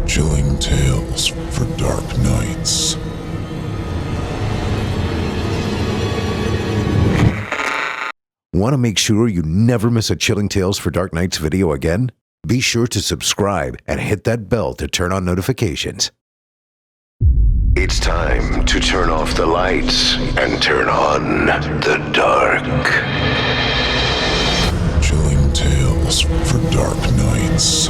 Chilling tales for dark nights. Want to make sure you never miss a Chilling Tales for Dark Nights video again? Be sure to subscribe and hit that bell to turn on notifications. It's time to turn off the lights and turn on the dark. Chilling tales for dark nights.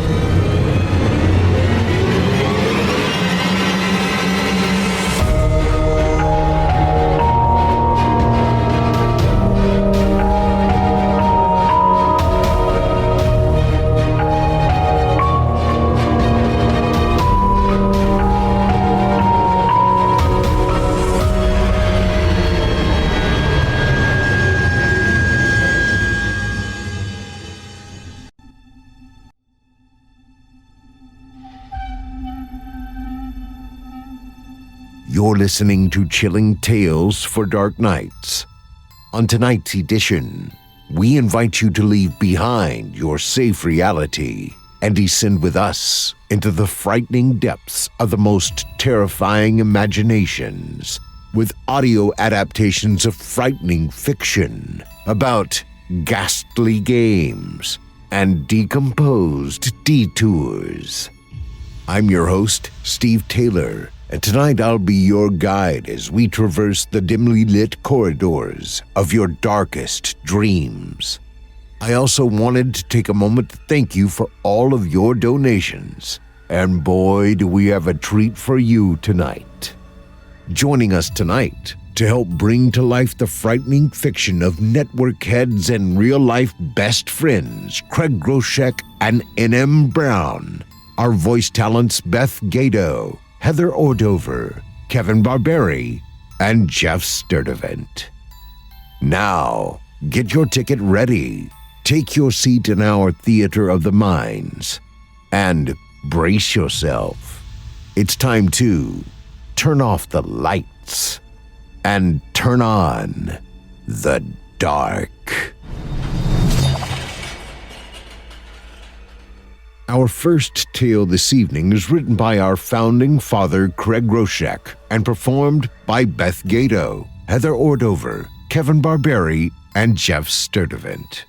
You're listening to Chilling Tales for Dark Nights. On tonight's edition, we invite you to leave behind your safe reality and descend with us into the frightening depths of the most terrifying imaginations with audio adaptations of frightening fiction about ghastly games and decomposed detours. I'm your host, Steve Taylor, and tonight I'll be your guide as we traverse the dimly lit corridors of your darkest dreams. I also wanted to take a moment to thank you for all of your donations. And boy, do we have a treat for you tonight. Joining us tonight to help bring to life the frightening fiction of network heads and real-life best friends, Craig Groshek and N.M. Brown, our voice talents Beth Gadow, Heather Ordover, Kevin Barbare, and Geoff Sturtevant. Now, get your ticket ready, take your seat in our theater of the minds, and brace yourself. It's time to turn off the lights and turn on the dark. Our first tale this evening is written by our founding father, Craig Groshek, and performed by Beth Gadow, Heather Ordover, Kevin Barbare, and Geoff Sturtevant.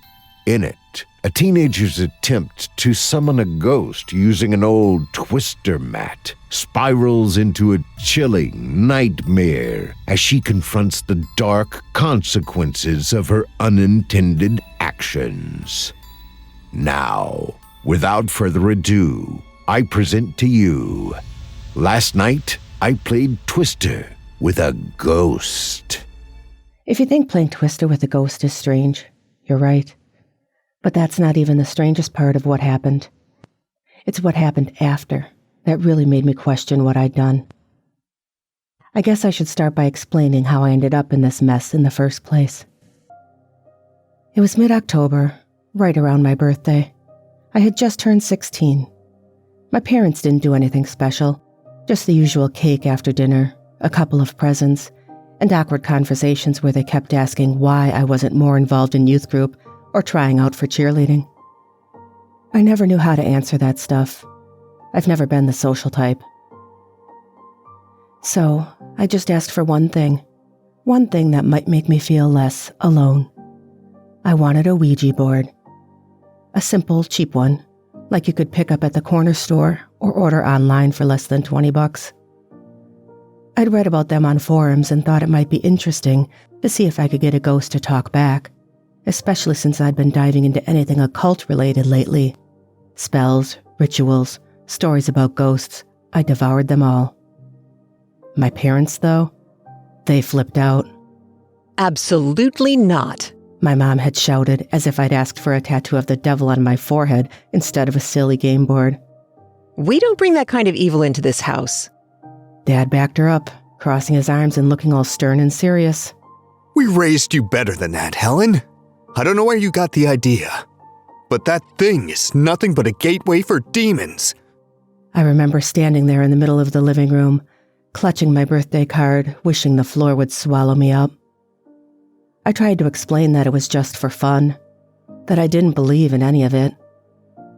In it, a teenager's attempt to summon a ghost using an old twister mat spirals into a chilling nightmare as she confronts the dark consequences of her unintended actions. Now, without further ado, I present to you, last night I played Twister with a ghost. If you think playing Twister with a ghost is strange, you're right. But that's not even the strangest part of what happened. It's what happened after that really made me question what I'd done. I guess I should start by explaining how I ended up in this mess in the first place. It was mid-October, right around my birthday. I had just turned 16. My parents didn't do anything special, just the usual cake after dinner, a couple of presents, and awkward conversations where they kept asking why I wasn't more involved in youth group or trying out for cheerleading. I never knew how to answer that stuff. I've never been the social type. So, I just asked for one thing that might make me feel less alone. I wanted a Ouija board. A simple, cheap one, like you could pick up at the corner store or order online for less than $20. I'd read about them on forums and thought it might be interesting to see if I could get a ghost to talk back, especially since I'd been diving into anything occult-related lately. Spells, rituals, stories about ghosts, I devoured them all. My parents, though, they flipped out. Absolutely not. My mom had shouted, as if I'd asked for a tattoo of the devil on my forehead instead of a silly game board. We don't bring that kind of evil into this house. Dad backed her up, crossing his arms and looking all stern and serious. We raised you better than that, Helen. I don't know where you got the idea, but that thing is nothing but a gateway for demons. I remember standing there in the middle of the living room, clutching my birthday card, wishing the floor would swallow me up. I tried to explain that it was just for fun, that I didn't believe in any of it,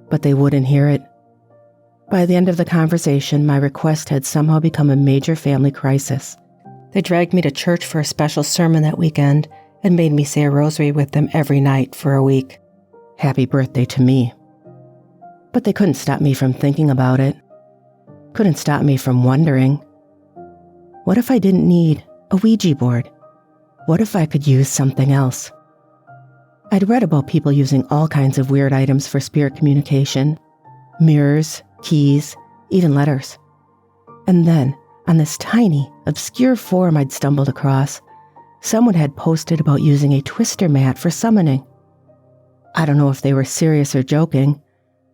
but they wouldn't hear it. By the end of the conversation, my request had somehow become a major family crisis. They dragged me to church for a special sermon that weekend and made me say a rosary with them every night for a week. Happy birthday to me. But they couldn't stop me from thinking about it. Couldn't stop me from wondering. What if I didn't need a Ouija board? What if I could use something else? I'd read about people using all kinds of weird items for spirit communication. Mirrors, keys, even letters. And then, on this tiny, obscure forum I'd stumbled across, someone had posted about using a twister mat for summoning. I don't know if they were serious or joking,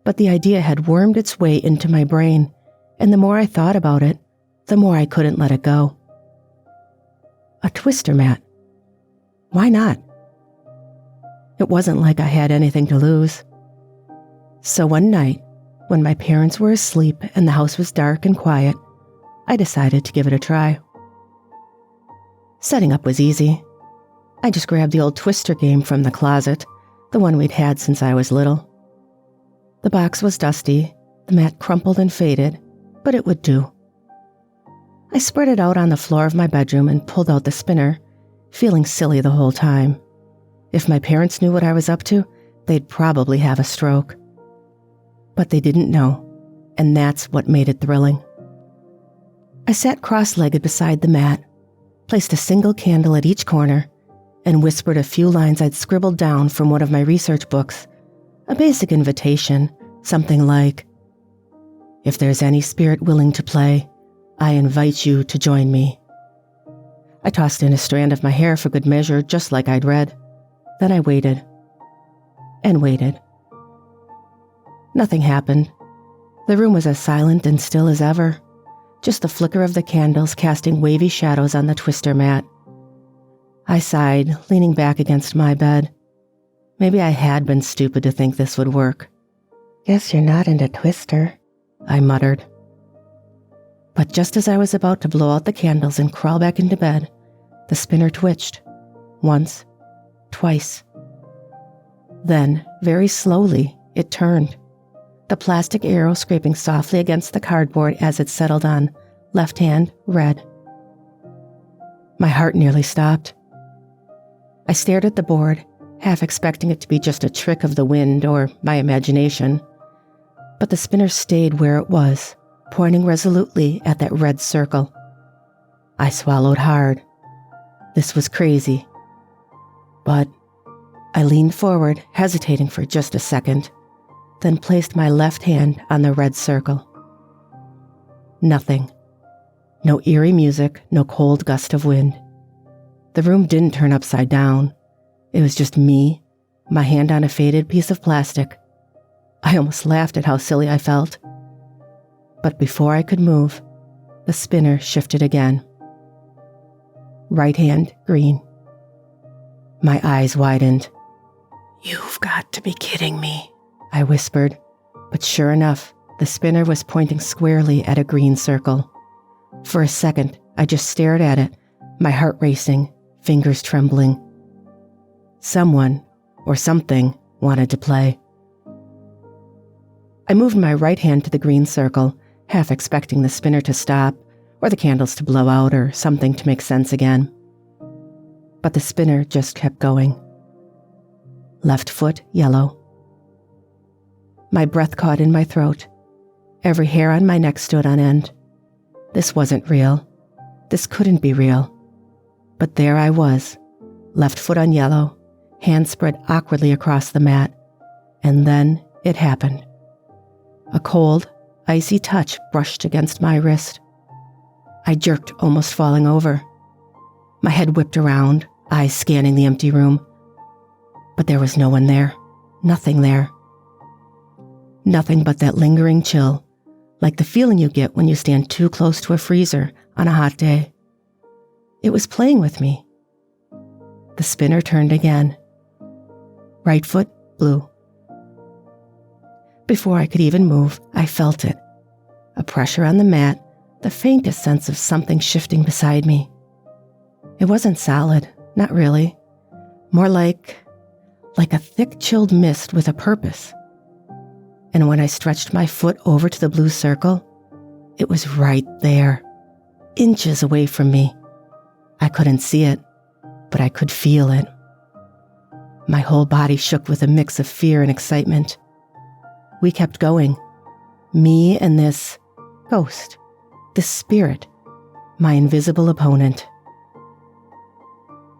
but the idea had wormed its way into my brain, and the more I thought about it, the more I couldn't let it go. A twister mat. Why not? It wasn't like I had anything to lose. So one night, when my parents were asleep and the house was dark and quiet, I decided to give it a try. Setting up was easy. I just grabbed the old twister game from the closet, the one we'd had since I was little. The box was dusty, the mat crumpled and faded, but it would do. I spread it out on the floor of my bedroom and pulled out the spinner, feeling silly the whole time. If my parents knew what I was up to, they'd probably have a stroke. But they didn't know, and that's what made it thrilling. I sat cross-legged beside the mat, placed a single candle at each corner, and whispered a few lines I'd scribbled down from one of my research books, a basic invitation, something like, "If there's any spirit willing to play, I invite you to join me." I tossed in a strand of my hair for good measure, just like I'd read. Then I waited. And waited. Nothing happened. The room was as silent and still as ever, just the flicker of the candles casting wavy shadows on the twister mat. I sighed, leaning back against my bed. Maybe I had been stupid to think this would work. "Guess you're not into twister," I muttered. But just as I was about to blow out the candles and crawl back into bed, the spinner twitched. Once, twice. Then, very slowly, it turned, the plastic arrow scraping softly against the cardboard as it settled on left hand red. My heart nearly stopped. I stared at the board, half expecting it to be just a trick of the wind or my imagination. But the spinner stayed where it was, pointing resolutely at that red circle. I swallowed hard. This was crazy. But I leaned forward, hesitating for just a second, then placed my left hand on the red circle. Nothing. No eerie music, no cold gust of wind. The room didn't turn upside down. It was just me, my hand on a faded piece of plastic. I almost laughed at how silly I felt. But before I could move, the spinner shifted again. Right hand green. My eyes widened. "You've got to be kidding me," I whispered, but sure enough, the spinner was pointing squarely at a green circle. For a second, I just stared at it, my heart racing, fingers trembling. Someone, or something, wanted to play. I moved my right hand to the green circle, half expecting the spinner to stop, or the candles to blow out, or something to make sense again. But the spinner just kept going. Left foot yellow. My breath caught in my throat. Every hair on my neck stood on end. This wasn't real. This couldn't be real. But there I was, left foot on yellow, hand spread awkwardly across the mat. And then it happened. A cold, icy touch brushed against my wrist. I jerked, almost falling over. My head whipped around, eyes scanning the empty room. But there was no one there. Nothing there. Nothing but that lingering chill, like the feeling you get when you stand too close to a freezer on a hot day. It was playing with me. The spinner turned again. Right foot blue. Before I could even move, I felt it. A pressure on the mat, the faintest sense of something shifting beside me. It wasn't solid, not really. More like a thick chilled mist with a purpose. and when I stretched my foot over to the blue circle, it was right there, inches away from me. I couldn't see it, but I could feel it. My whole body shook with a mix of fear and excitement. We kept going. Me and this ghost, this spirit, my invisible opponent.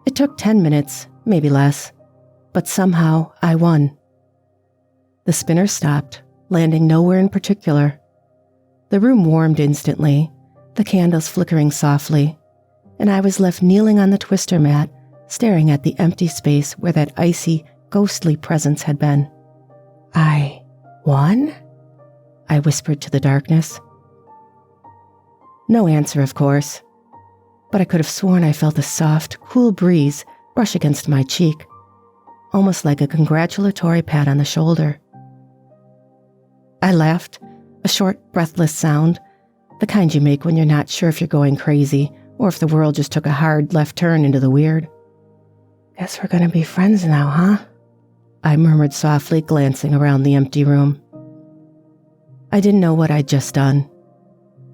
It took 10 minutes, maybe less, but somehow I won. The spinner stopped, landing nowhere in particular. The room warmed instantly, the candles flickering softly, and I was left kneeling on the twister mat, staring at the empty space where that icy, ghostly presence had been. I won? I whispered to the darkness. No answer, of course, but I could have sworn I felt a soft, cool breeze brush against my cheek, almost like a congratulatory pat on the shoulder. I laughed, a short, breathless sound, the kind you make when you're not sure if you're going crazy or if the world just took a hard left turn into the weird. Guess we're gonna be friends now, huh? I murmured softly, glancing around the empty room. I didn't know what I'd just done.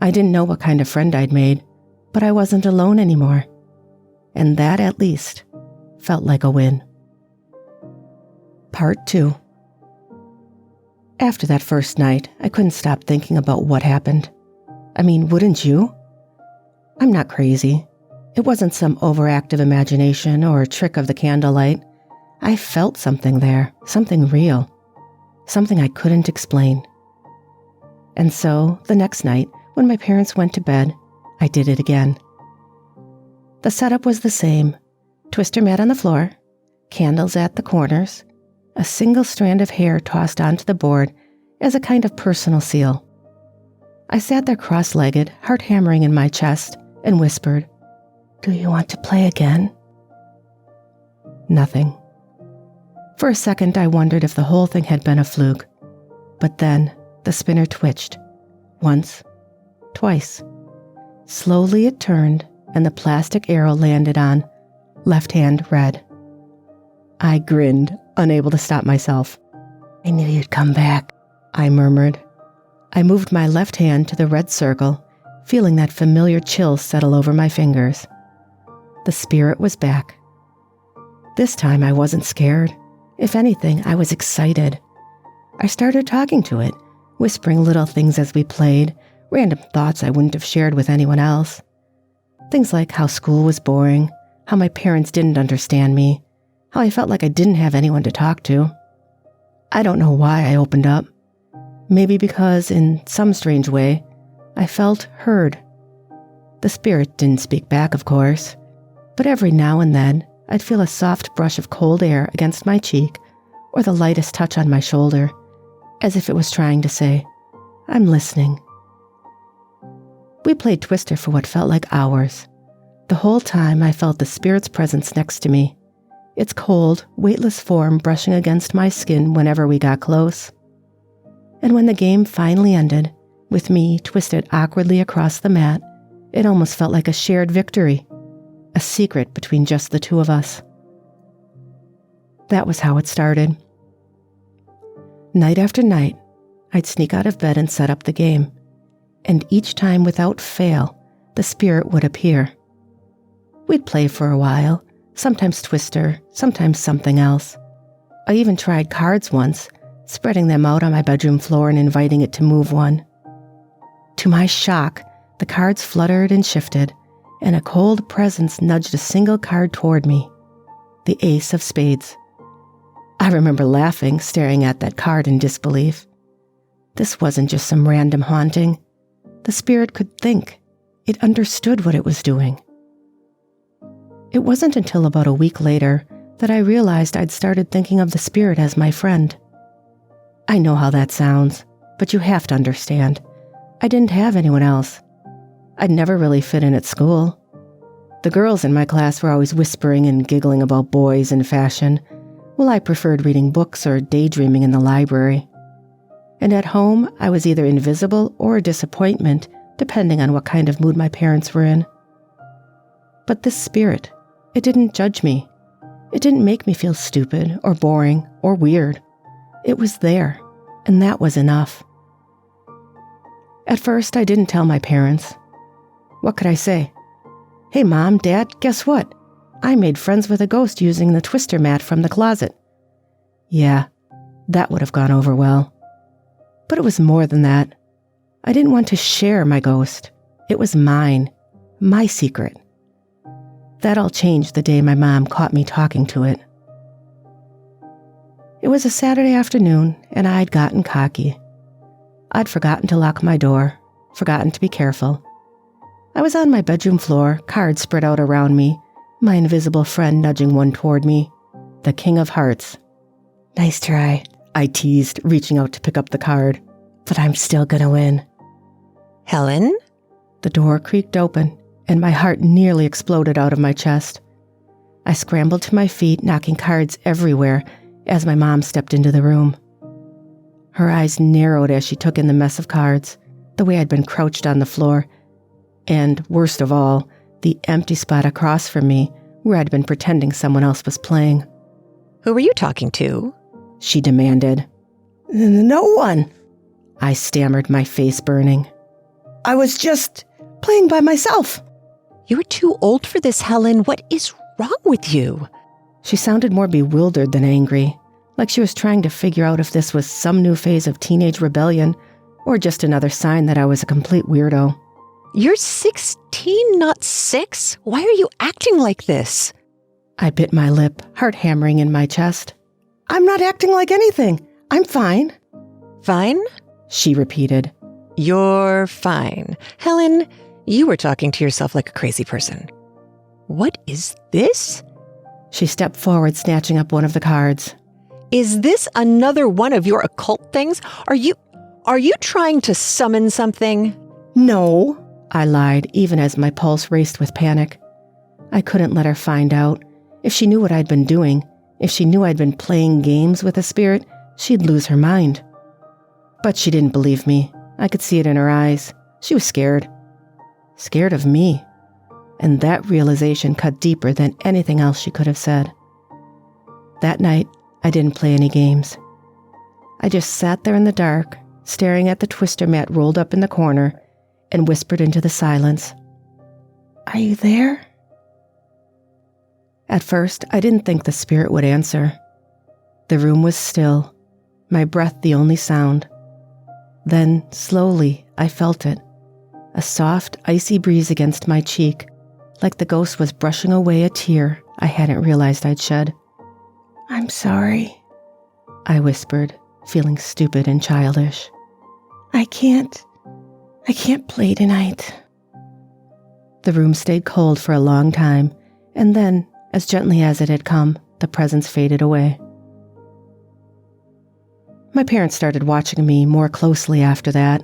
I didn't know what kind of friend I'd made, but I wasn't alone anymore. And that, at least, felt like a win. Part 2. After that first night, I couldn't stop thinking about what happened. I mean, wouldn't you? I'm not crazy. It wasn't some overactive imagination or a trick of the candlelight. I felt something there, something real, something I couldn't explain. And so, the next night, when my parents went to bed, I did it again. The setup was the same. Twister mat on the floor, candles at the corners, a single strand of hair tossed onto the board as a kind of personal seal. I sat there cross-legged, heart hammering in my chest, and whispered, "Do you want to play again?" Nothing. For a second, I wondered if the whole thing had been a fluke. But then, the spinner twitched. Once. Twice. Slowly it turned, and the plastic arrow landed on left hand red. I grinned, unable to stop myself. "I knew you'd come back," I murmured. I moved my left hand to the red circle, feeling that familiar chill settle over my fingers. The spirit was back. This time I wasn't scared. If anything, I was excited. I started talking to it, whispering little things as we played, random thoughts I wouldn't have shared with anyone else. Things like how school was boring, how my parents didn't understand me, how I felt like I didn't have anyone to talk to. I don't know why I opened up. Maybe because, in some strange way, I felt heard. The spirit didn't speak back, of course, but every now and then I'd feel a soft brush of cold air against my cheek or the lightest touch on my shoulder, as if it was trying to say, "I'm listening." We played Twister for what felt like hours. The whole time I felt the spirit's presence next to me, its cold, weightless form brushing against my skin whenever we got close. And when the game finally ended, with me twisted awkwardly across the mat, it almost felt like a shared victory, a secret between just the two of us. That was how it started. Night after night, I'd sneak out of bed and set up the game, and each time without fail, the spirit would appear. We'd play for a while, sometimes Twister, sometimes something else. I even tried cards once, spreading them out on my bedroom floor and inviting it to move one. To my shock, the cards fluttered and shifted, and a cold presence nudged a single card toward me, the Ace of Spades. I remember laughing, staring at that card in disbelief. This wasn't just some random haunting. The spirit could think. It understood what it was doing. It wasn't until about a week later that I realized I'd started thinking of the spirit as my friend. I know how that sounds, but you have to understand. I didn't have anyone else. I'd never really fit in at school. The girls in my class were always whispering and giggling about boys and fashion, while I preferred reading books or daydreaming in the library. And at home, I was either invisible or a disappointment, depending on what kind of mood my parents were in. But this spirit, it didn't judge me. It didn't make me feel stupid or boring or weird. It was there, and that was enough. At first, I didn't tell my parents. What could I say? Hey, Mom, Dad, guess what? I made friends with a ghost using the twister mat from the closet. Yeah, that would have gone over well. But it was more than that. I didn't want to share my ghost. It was mine, my secret. That all changed the day my mom caught me talking to it. It was a Saturday afternoon, and I'd gotten cocky. I'd forgotten to lock my door, forgotten to be careful. I was on my bedroom floor, cards spread out around me, my invisible friend nudging one toward me, the King of Hearts. Nice try, I teased, reaching out to pick up the card. But I'm still gonna win. Helen? The door creaked open, and my heart nearly exploded out of my chest. I scrambled to my feet, knocking cards everywhere as my mom stepped into the room. Her eyes narrowed as she took in the mess of cards, the way I'd been crouched on the floor, and, worst of all, the empty spot across from me where I'd been pretending someone else was playing. Who were you talking to? She demanded. No one, I stammered, my face burning. I was just playing by myself. You're too old for this, Helen. What is wrong with you? She sounded more bewildered than angry, like she was trying to figure out if this was some new phase of teenage rebellion or just another sign that I was a complete weirdo. You're 16, not 6? Why are you acting like this? I bit my lip, heart hammering in my chest. I'm not acting like anything. I'm fine. Fine? She repeated. You're fine. Helen, you were talking to yourself like a crazy person. What is this? She stepped forward, snatching up one of the cards. Is this another one of your occult things? Are you trying to summon something? No, I lied, even as my pulse raced with panic. I couldn't let her find out. If she knew what I'd been doing, if she knew I'd been playing games with a spirit, she'd lose her mind. But she didn't believe me. I could see it in her eyes. She was scared. Scared of me. And that realization cut deeper than anything else she could have said. That night, I didn't play any games. I just sat there in the dark, staring at the twister mat rolled up in the corner, and whispered into the silence, Are you there? At first, I didn't think the spirit would answer. The room was still, my breath the only sound. Then, slowly, I felt it, a soft, icy breeze against my cheek, like the ghost was brushing away a tear I hadn't realized I'd shed. I'm sorry, I whispered, feeling stupid and childish. I can't play tonight. The room stayed cold for a long time, and then, as gently as it had come, the presence faded away. My parents started watching me more closely after that.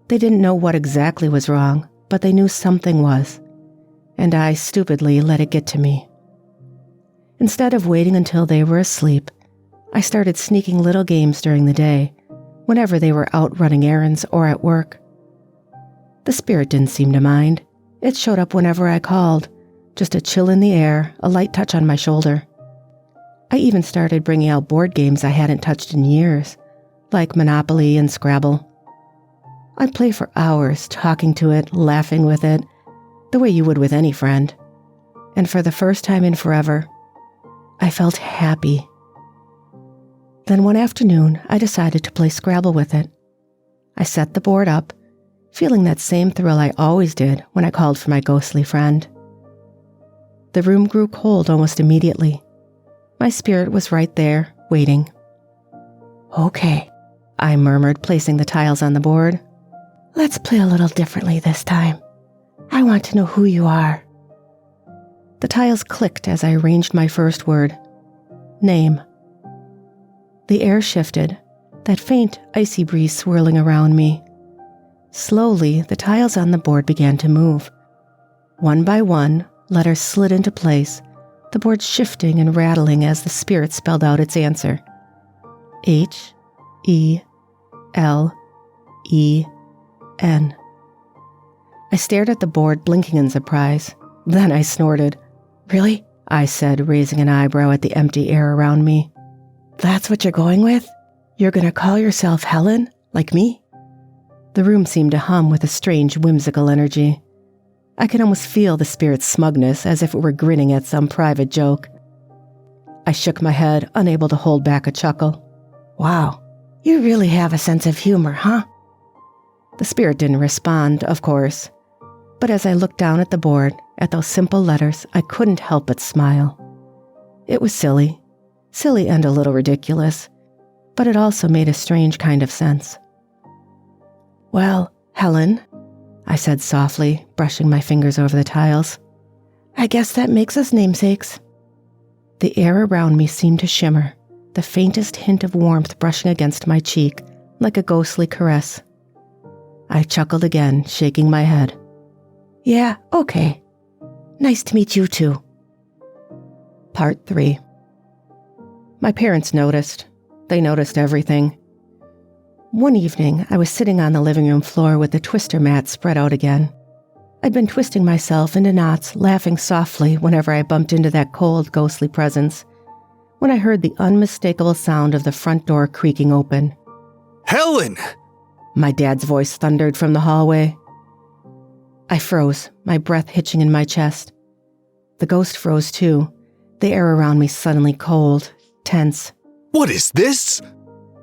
They didn't know what exactly was wrong, but they knew something was, and I stupidly let it get to me. Instead of waiting until they were asleep, I started sneaking little games during the day, whenever they were out running errands or at work. The spirit didn't seem to mind. It showed up whenever I called, just a chill in the air, a light touch on my shoulder. I even started bringing out board games I hadn't touched in years, like Monopoly and Scrabble. I'd play for hours, talking to it, laughing with it, the way you would with any friend. And for the first time in forever, I felt happy. Then one afternoon, I decided to play Scrabble with it. I set the board up, feeling that same thrill I always did when I called for my ghostly friend. The room grew cold almost immediately. My spirit was right there, waiting. Okay, I murmured, placing the tiles on the board. Let's play a little differently this time. I want to know who you are. The tiles clicked as I arranged my first word. Name. The air shifted, that faint, icy breeze swirling around me. Slowly, the tiles on the board began to move. One by one, letters slid into place, the board shifting and rattling as the spirit spelled out its answer. H-E-L-E-N. I stared at the board, blinking in surprise. Then I snorted. Really? I said, raising an eyebrow at the empty air around me. That's what you're going with? You're gonna call yourself Helen, like me? The room seemed to hum with a strange, whimsical energy. I could almost feel the spirit's smugness, as if it were grinning at some private joke. I shook my head, unable to hold back a chuckle. Wow, you really have a sense of humor, huh? The spirit didn't respond, of course. But as I looked down at the board, at those simple letters, I couldn't help but smile. It was silly and a little ridiculous, but it also made a strange kind of sense. Well, Helen, I said softly, brushing my fingers over the tiles. I guess that makes us namesakes. The air around me seemed to shimmer, the faintest hint of warmth brushing against my cheek, like a ghostly caress. I chuckled again, shaking my head. Yeah, okay. Nice to meet you too. Part 3. My parents noticed. They noticed everything. One evening, I was sitting on the living room floor with the twister mat spread out again. I'd been twisting myself into knots, laughing softly whenever I bumped into that cold, ghostly presence, when I heard the unmistakable sound of the front door creaking open. Helen! My dad's voice thundered from the hallway. I froze, my breath hitching in my chest. The ghost froze too, the air around me suddenly cold, tense. What is this?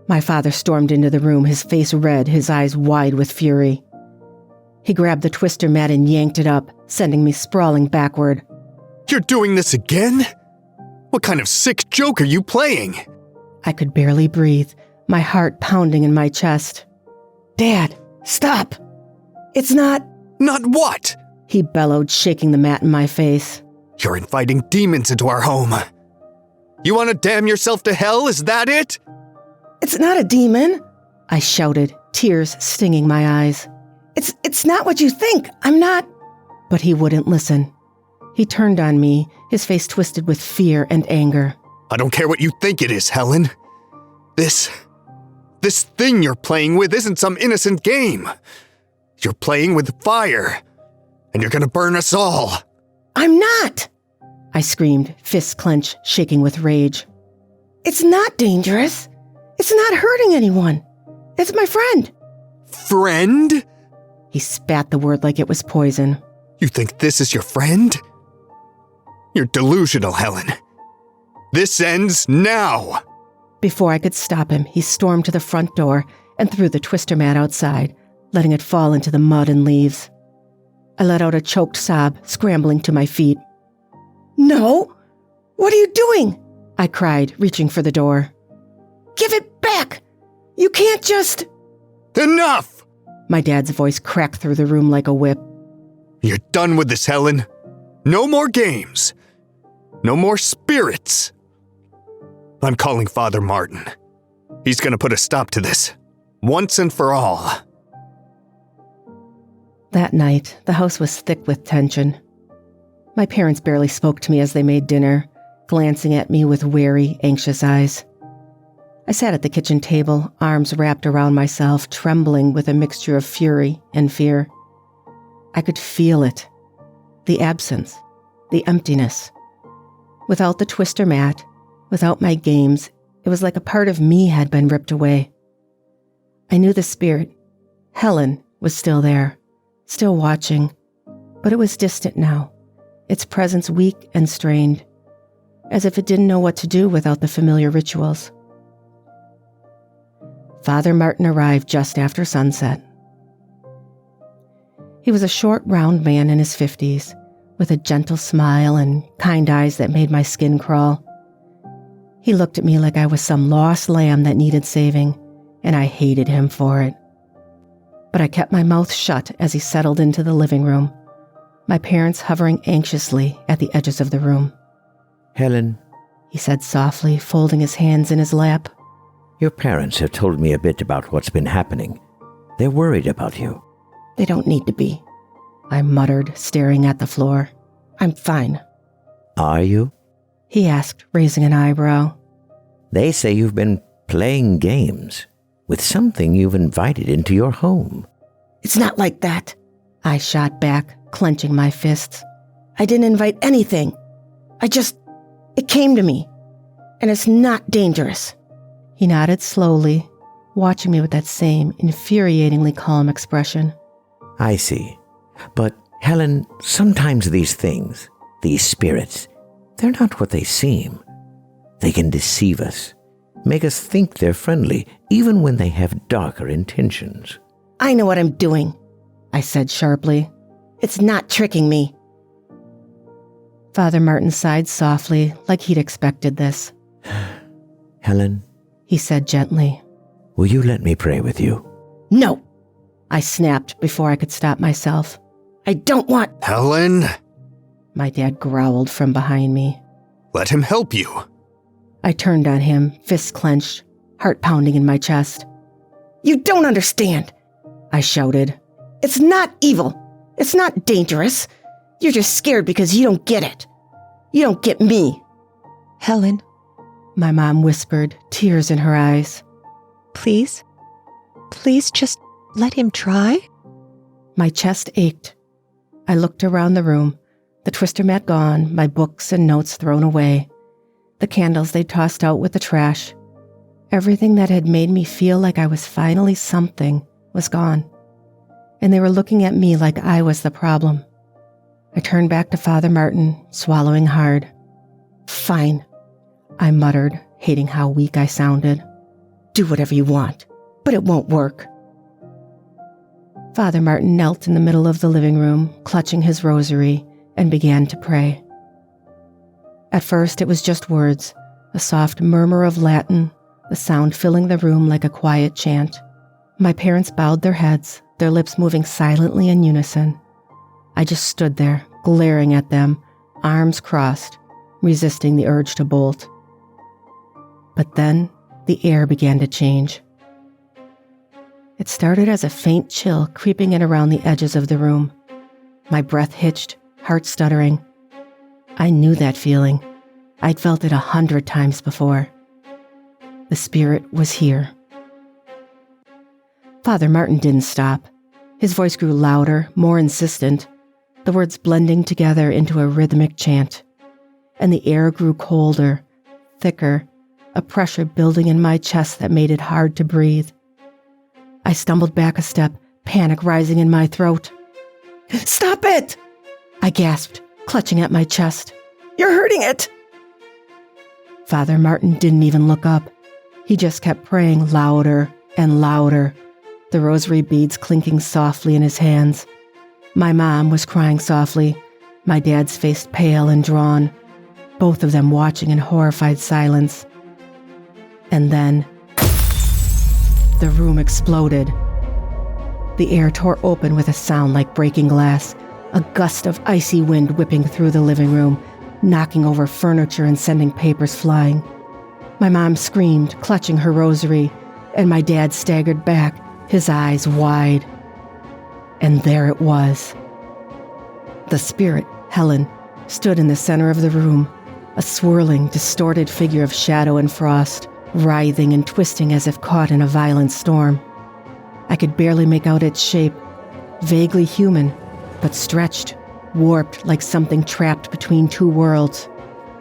My father stormed into the room, his face red, his eyes wide with fury. He grabbed the twister mat and yanked it up, sending me sprawling backward. You're doing this again? What kind of sick joke are you playing? I could barely breathe, my heart pounding in my chest. Dad, stop! It's not... Not what? He bellowed, shaking the mat in my face. You're inviting demons into our home. You want to damn yourself to hell, is that it? It's not a demon, I shouted, tears stinging my eyes. It's not what you think. I'm not... But he wouldn't listen. He turned on me, his face twisted with fear and anger. I don't care what you think it is, Helen. This thing you're playing with isn't some innocent game. You're playing with fire, and you're gonna burn us all. I'm not! I screamed, fists clenched, shaking with rage. It's not dangerous. It's not hurting anyone. It's my friend. Friend? He spat the word like it was poison. You think this is your friend? You're delusional, Helen. This ends now. Before I could stop him, he stormed to the front door and threw the twister mat outside, letting it fall into the mud and leaves. I let out a choked sob, scrambling to my feet. No! What are you doing? I cried, reaching for the door. Give it back! You can't just... Enough! My dad's voice cracked through the room like a whip. You're done with this, Helen. No more games. No more spirits. I'm calling Father Martin. He's gonna put a stop to this, once and for all. That night, the house was thick with tension. My parents barely spoke to me as they made dinner, glancing at me with wary, anxious eyes. I sat at the kitchen table, arms wrapped around myself, trembling with a mixture of fury and fear. I could feel it. The absence. The emptiness. Without the twister mat, without my games, it was like a part of me had been ripped away. I knew the spirit, Helen, was still there, still watching, but it was distant now, its presence weak and strained, as if it didn't know what to do without the familiar rituals. Father Martin arrived just after sunset. He was a short, round man in his 50s, with a gentle smile and kind eyes that made my skin crawl. He looked at me like I was some lost lamb that needed saving, and I hated him for it. But I kept my mouth shut as he settled into the living room, my parents hovering anxiously at the edges of the room. Helen, He said softly, folding his hands in his lap. your parents have told me a bit about what's been happening. They're worried about you. They don't need to be, I muttered, staring at the floor. I'm fine. Are you? He asked, raising an eyebrow. They say you've been playing games with something you've invited into your home. It's not like that, I shot back, clenching my fists. I didn't invite anything. It came to me. And it's not dangerous. He nodded slowly, watching me with that same infuriatingly calm expression. I see. But, Helen, sometimes these things, these spirits, they're not what they seem. They can deceive us, make us think they're friendly, even when they have darker intentions. I know what I'm doing, I said sharply. It's not tricking me. Father Martin sighed softly, like he'd expected this. Helen, he said gently. Will you let me pray with you? No, I snapped before I could stop myself. I don't want... Helen! My dad growled from behind me. Let him help you. I turned on him, fists clenched, heart pounding in my chest. You don't understand, I shouted. It's not evil. It's not dangerous. You're just scared because you don't get it. You don't get me. Helen, my mom whispered, tears in her eyes. Please just let him try. My chest ached. I looked around the room, the twister mat gone, my books and notes thrown away, the candles they tossed out with the trash. Everything that had made me feel like I was finally something was gone, and they were looking at me like I was the problem. I turned back to Father Martin, swallowing hard. Fine, I muttered, hating how weak I sounded. Do whatever you want, but it won't work. Father Martin knelt in the middle of the living room, clutching his rosary, and began to pray. At first it was just words, a soft murmur of Latin, the sound filling the room like a quiet chant. My parents bowed their heads, their lips moving silently in unison. I just stood there, glaring at them, arms crossed, resisting the urge to bolt. But then the air began to change. It started as a faint chill creeping in around the edges of the room. My breath hitched, heart stuttering. I knew that feeling. I'd felt it 100 times before. The spirit was here. Father Martin didn't stop. His voice grew louder, more insistent, the words blending together into a rhythmic chant. And the air grew colder, thicker, a pressure building in my chest that made it hard to breathe. I stumbled back a step, panic rising in my throat. Stop it! I gasped, clutching at my chest. You're hurting it! Father Martin didn't even look up. He just kept praying louder and louder, the rosary beads clinking softly in his hands. My mom was crying softly, my dad's face pale and drawn, both of them watching in horrified silence. And then the room exploded. The air tore open with a sound like breaking glass, a gust of icy wind whipping through the living room, knocking over furniture and sending papers flying. My mom screamed, clutching her rosary, and my dad staggered back, his eyes wide. And there it was. The spirit, Helen, stood in the center of the room, a swirling, distorted figure of shadow and frost, writhing and twisting as if caught in a violent storm. I could barely make out its shape, vaguely human, but stretched, warped like something trapped between two worlds.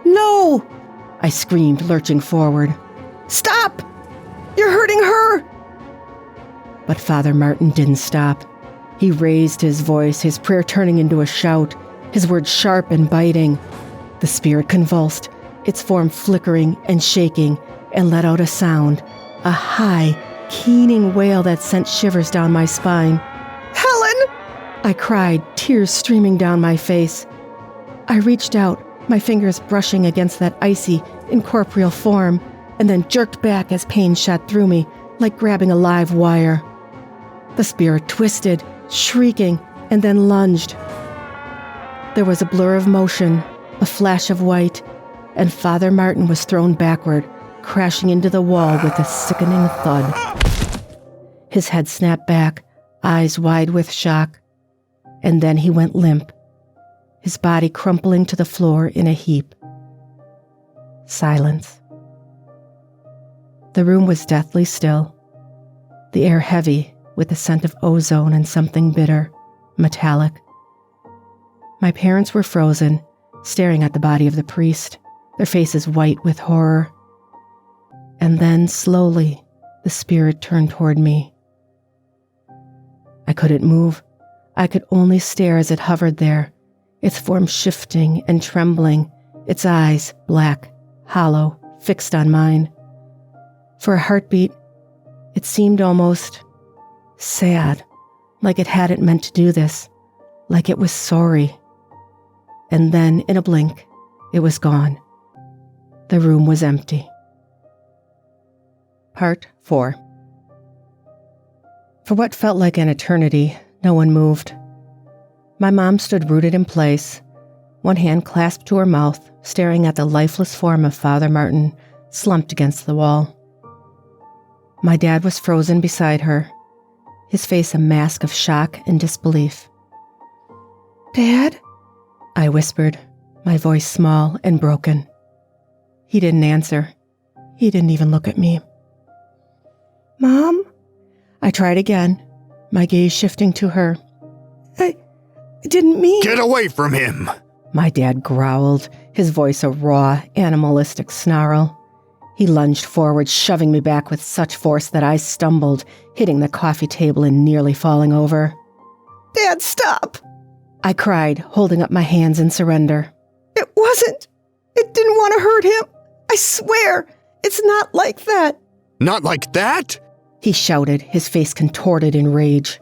No! I screamed, lurching forward. Stop! You're hurting her! But Father Martin didn't stop. He raised his voice, his prayer turning into a shout, his words sharp and biting. The spirit convulsed, its form flickering and shaking, and let out a sound, a high, keening wail that sent shivers down my spine. Helen! I cried, tears streaming down my face. I reached out, my fingers brushing against that icy, incorporeal form, and then jerked back as pain shot through me, like grabbing a live wire. The spirit twisted, shrieking, and then lunged. There was a blur of motion, a flash of white, and Father Martin was thrown backward, crashing into the wall with a sickening thud. His head snapped back, eyes wide with shock, and then he went limp, his body crumpling to the floor in a heap. Silence. The room was deathly still, the air heavy with the scent of ozone and something bitter, metallic. My parents were frozen, staring at the body of the priest, their faces white with horror. And then, slowly, the spirit turned toward me. I couldn't move. I could only stare as it hovered there, its form shifting and trembling, its eyes, black, hollow, fixed on mine. For a heartbeat, it seemed almost sad, like it hadn't meant to do this, like it was sorry. And then, in a blink, it was gone. The room was empty. Part 4. For what felt like an eternity, no one moved. My mom stood rooted in place, one hand clasped to her mouth, staring at the lifeless form of Father Martin slumped against the wall. My dad was frozen beside her, his face a mask of shock and disbelief. "Dad?" I whispered, my voice small and broken. He didn't answer. He didn't even look at me. "Mom?" I tried again, my gaze shifting to her. I didn't mean..." Get away from him! My dad growled, his voice a raw, animalistic snarl. He lunged forward, shoving me back with such force that I stumbled, hitting the coffee table and nearly falling over. "Dad, stop!" I cried, holding up my hands in surrender. "It wasn't. It didn't want to hurt him. I swear, it's not like that." Not like that? He shouted, his face contorted in rage.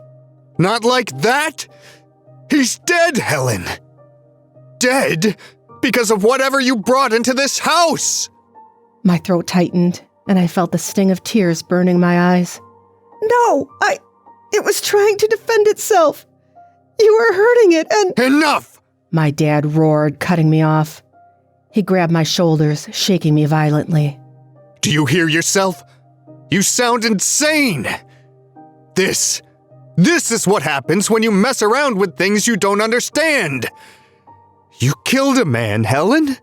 Not like that? He's dead, Helen. Dead because of whatever you brought into this house. My throat tightened, and I felt the sting of tears burning my eyes. "No, it was trying to defend itself. You were hurting it, and..." Enough! My dad roared, cutting me off. He grabbed my shoulders, shaking me violently. Do you hear yourself? You sound insane! This is what happens when you mess around with things you don't understand. You killed a man, Helen.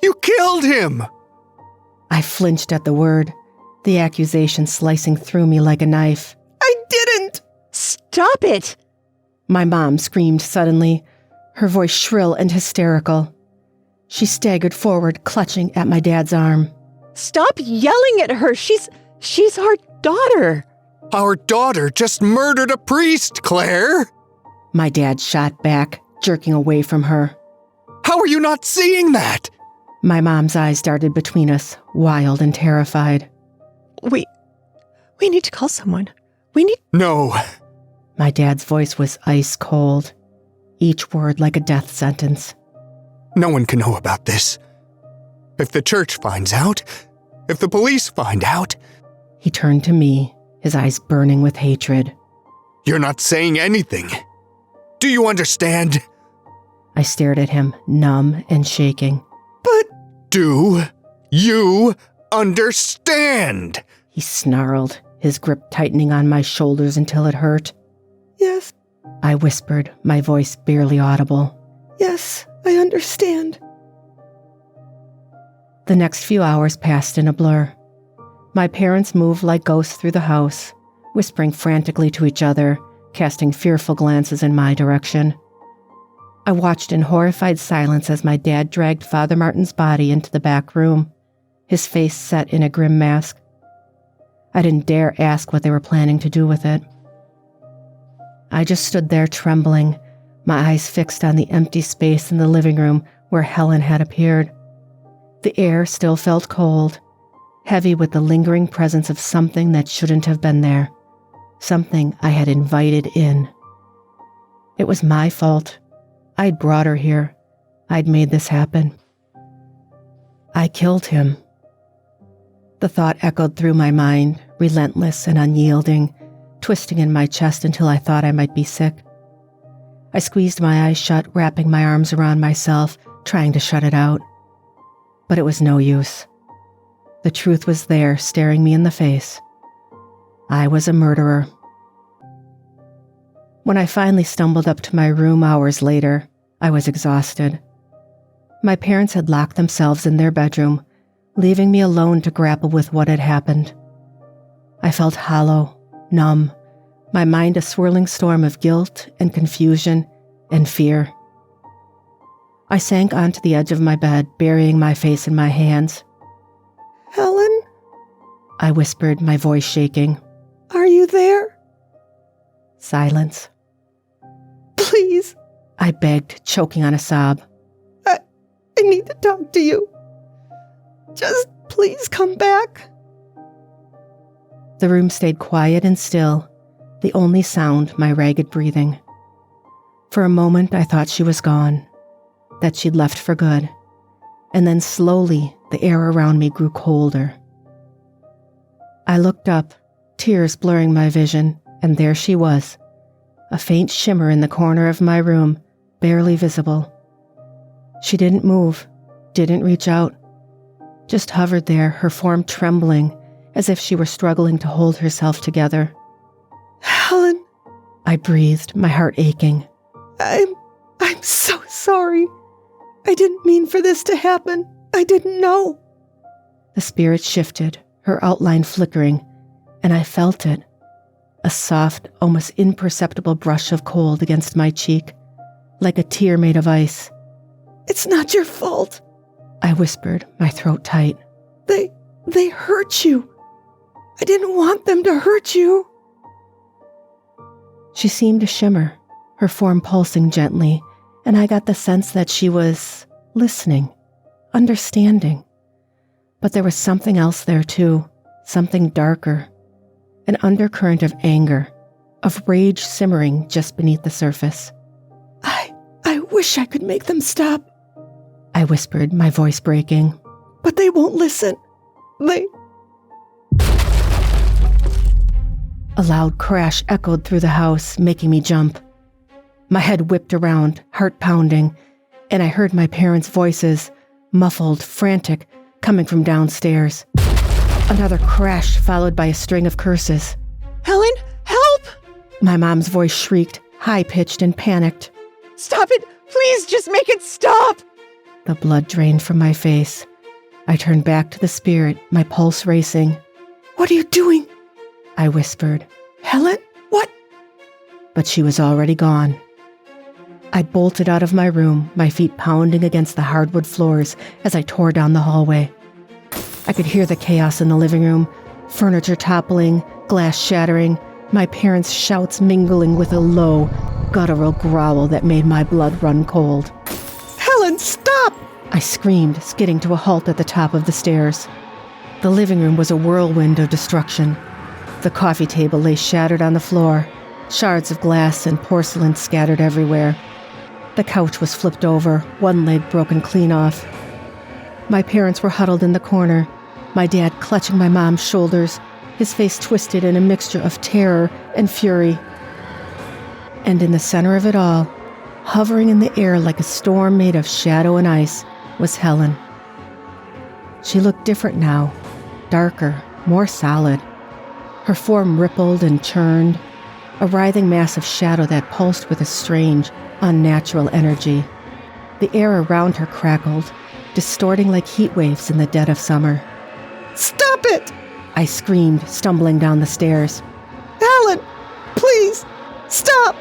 You killed him! I flinched at the word, the accusation slicing through me like a knife. "I didn't!" Stop it! My mom screamed suddenly, her voice shrill and hysterical. She staggered forward, clutching at my dad's arm. Stop yelling at her! She's our daughter! Our daughter just murdered a priest, Claire! My dad shot back, jerking away from her. How are you not seeing that? My mom's eyes darted between us, wild and terrified. We need to call someone. No. My dad's voice was ice cold, each word like a death sentence. No one can know about this. If the church finds out, if the police find out... He turned to me, his eyes burning with hatred. You're not saying anything. Do you understand? I stared at him, numb and shaking. But... Do you understand? He snarled, his grip tightening on my shoulders until it hurt. Yes. I whispered, my voice barely audible. Yes, I understand. The next few hours passed in a blur. My parents moved like ghosts through the house, whispering frantically to each other, casting fearful glances in my direction. I watched in horrified silence as my dad dragged Father Martin's body into the back room, his face set in a grim mask. I didn't dare ask what they were planning to do with it. I just stood there trembling, my eyes fixed on the empty space in the living room where Helen had appeared. The air still felt cold, heavy with the lingering presence of something that shouldn't have been there, something I had invited in. It was my fault. I'd brought her here. I'd made this happen. I killed him. The thought echoed through my mind, relentless and unyielding, twisting in my chest until I thought I might be sick. I squeezed my eyes shut, wrapping my arms around myself, trying to shut it out. But it was no use. The truth was there, staring me in the face. I was a murderer. When I finally stumbled up to my room hours later, I was exhausted. My parents had locked themselves in their bedroom, leaving me alone to grapple with what had happened. I felt hollow, numb, my mind a swirling storm of guilt and confusion and fear. I sank onto the edge of my bed, burying my face in my hands. "Helen?" I whispered, my voice shaking. "Are you there?" Silence. "Please," I begged, choking on a sob. I need to talk to you. Just please come back." The room stayed quiet and still, the only sound my ragged breathing. For a moment, I thought she was gone, that she'd left for good, and then slowly the air around me grew colder. I looked up, tears blurring my vision, and there she was, a faint shimmer in the corner of my room, barely visible. She didn't move, didn't reach out, just hovered there, her form trembling, as if she were struggling to hold herself together. "Helen," I breathed, my heart aching. I'm so sorry. I didn't mean for this to happen. I didn't know." The spirit shifted, her outline flickering, and I felt it. A soft, almost imperceptible brush of cold against my cheek, like a tear made of ice. "It's not your fault," I whispered, my throat tight. They hurt you. I didn't want them to hurt you." She seemed to shimmer, her form pulsing gently, and I got the sense that she was listening, understanding. But there was something else there too, something darker, an undercurrent of anger, of rage simmering just beneath the surface. I wish I could make them stop," I whispered, my voice breaking. "But they won't listen. A loud crash echoed through the house, making me jump. My head whipped around, heart pounding, and I heard my parents' voices, muffled, frantic, coming from downstairs. Another crash followed by a string of curses. Helen, help! My mom's voice shrieked, high-pitched and panicked. Stop it! Please, just make it stop! The blood drained from my face. I turned back to the spirit, my pulse racing. "What are you doing?" I whispered. "Helen, what?" But she was already gone. I bolted out of my room, my feet pounding against the hardwood floors as I tore down the hallway. I could hear the chaos in the living room, furniture toppling, glass shattering, my parents' shouts mingling with a low, guttural growl that made my blood run cold. "Helen, stop!" I screamed, skidding to a halt at the top of the stairs. The living room was a whirlwind of destruction. The coffee table lay shattered on the floor, shards of glass and porcelain scattered everywhere. The couch was flipped over, one leg broken clean off. My parents were huddled in the corner, my dad clutching my mom's shoulders, his face twisted in a mixture of terror and fury. And in the center of it all, hovering in the air like a storm made of shadow and ice, was Helen. She looked different now, darker, more solid. Her form rippled and churned, a writhing mass of shadow that pulsed with a strange, unnatural energy. The air around her crackled, distorting like heat waves in the dead of summer. "Stop it!" I screamed, stumbling down the stairs. "Helen, please, stop!"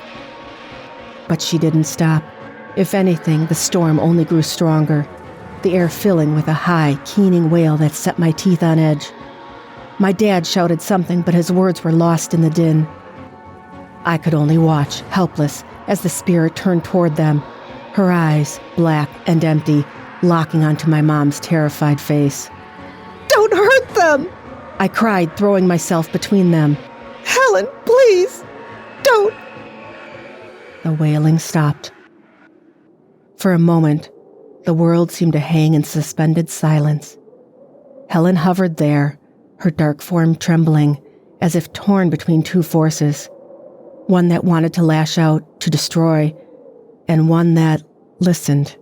But she didn't stop. If anything, the storm only grew stronger, the air filling with a high, keening wail that set my teeth on edge. My dad shouted something, but his words were lost in the din. I could only watch, helpless, as the spirit turned toward them, her eyes, black and empty, locking onto my mom's terrified face. "Don't hurt them!" I cried, throwing myself between them. "Helen, please, don't!" The wailing stopped. For a moment, the world seemed to hang in suspended silence. Helen hovered there, her dark form trembling, as if torn between two forces, one that wanted to lash out, to destroy, and one that listened.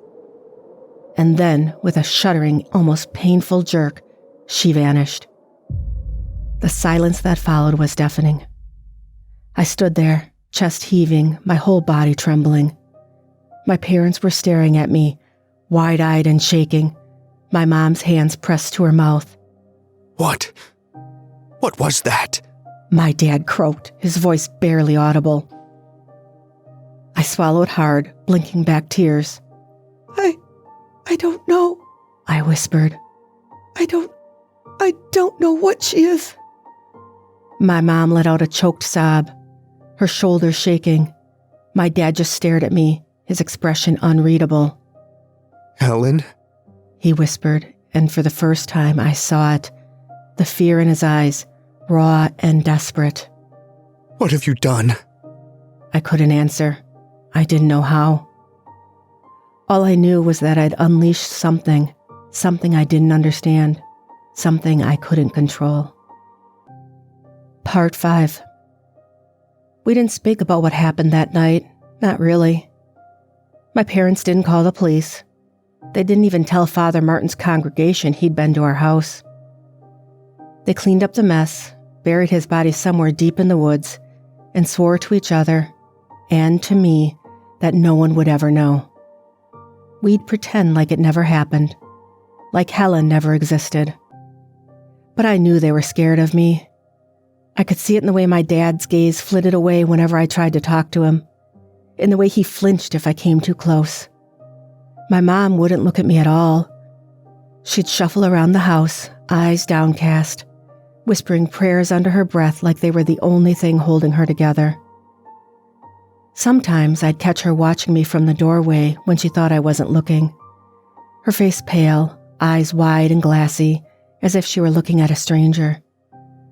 And then, with a shuddering, almost painful jerk, she vanished. The silence that followed was deafening. I stood there, chest heaving, my whole body trembling. My parents were staring at me, wide-eyed and shaking, my mom's hands pressed to her mouth. What? What was that? My dad croaked, his voice barely audible. I swallowed hard, blinking back tears. I don't know, I whispered. I I don't know what she is. My mom let out a choked sob, her shoulders shaking. My dad just stared at me, his expression unreadable. Helen? He whispered, and for the first time I saw it. The fear in his eyes, raw and desperate. What have you done? I couldn't answer. I didn't know how. All I knew was that I'd unleashed something I didn't understand, something I couldn't control. Part 5. We didn't speak about what happened that night, not really. My parents didn't call the police. They didn't even tell Father Martin's congregation he'd been to our house. They cleaned up the mess, buried his body somewhere deep in the woods, and swore to each other, and to me, that no one would ever know. We'd pretend like it never happened, like Helen never existed. But I knew they were scared of me. I could see it in the way my dad's gaze flitted away whenever I tried to talk to him, in the way he flinched if I came too close. My mom wouldn't look at me at all. She'd shuffle around the house, eyes downcast, whispering prayers under her breath like they were the only thing holding her together. Sometimes I'd catch her watching me from the doorway when she thought I wasn't looking. Her face pale, eyes wide and glassy, as if she were looking at a stranger,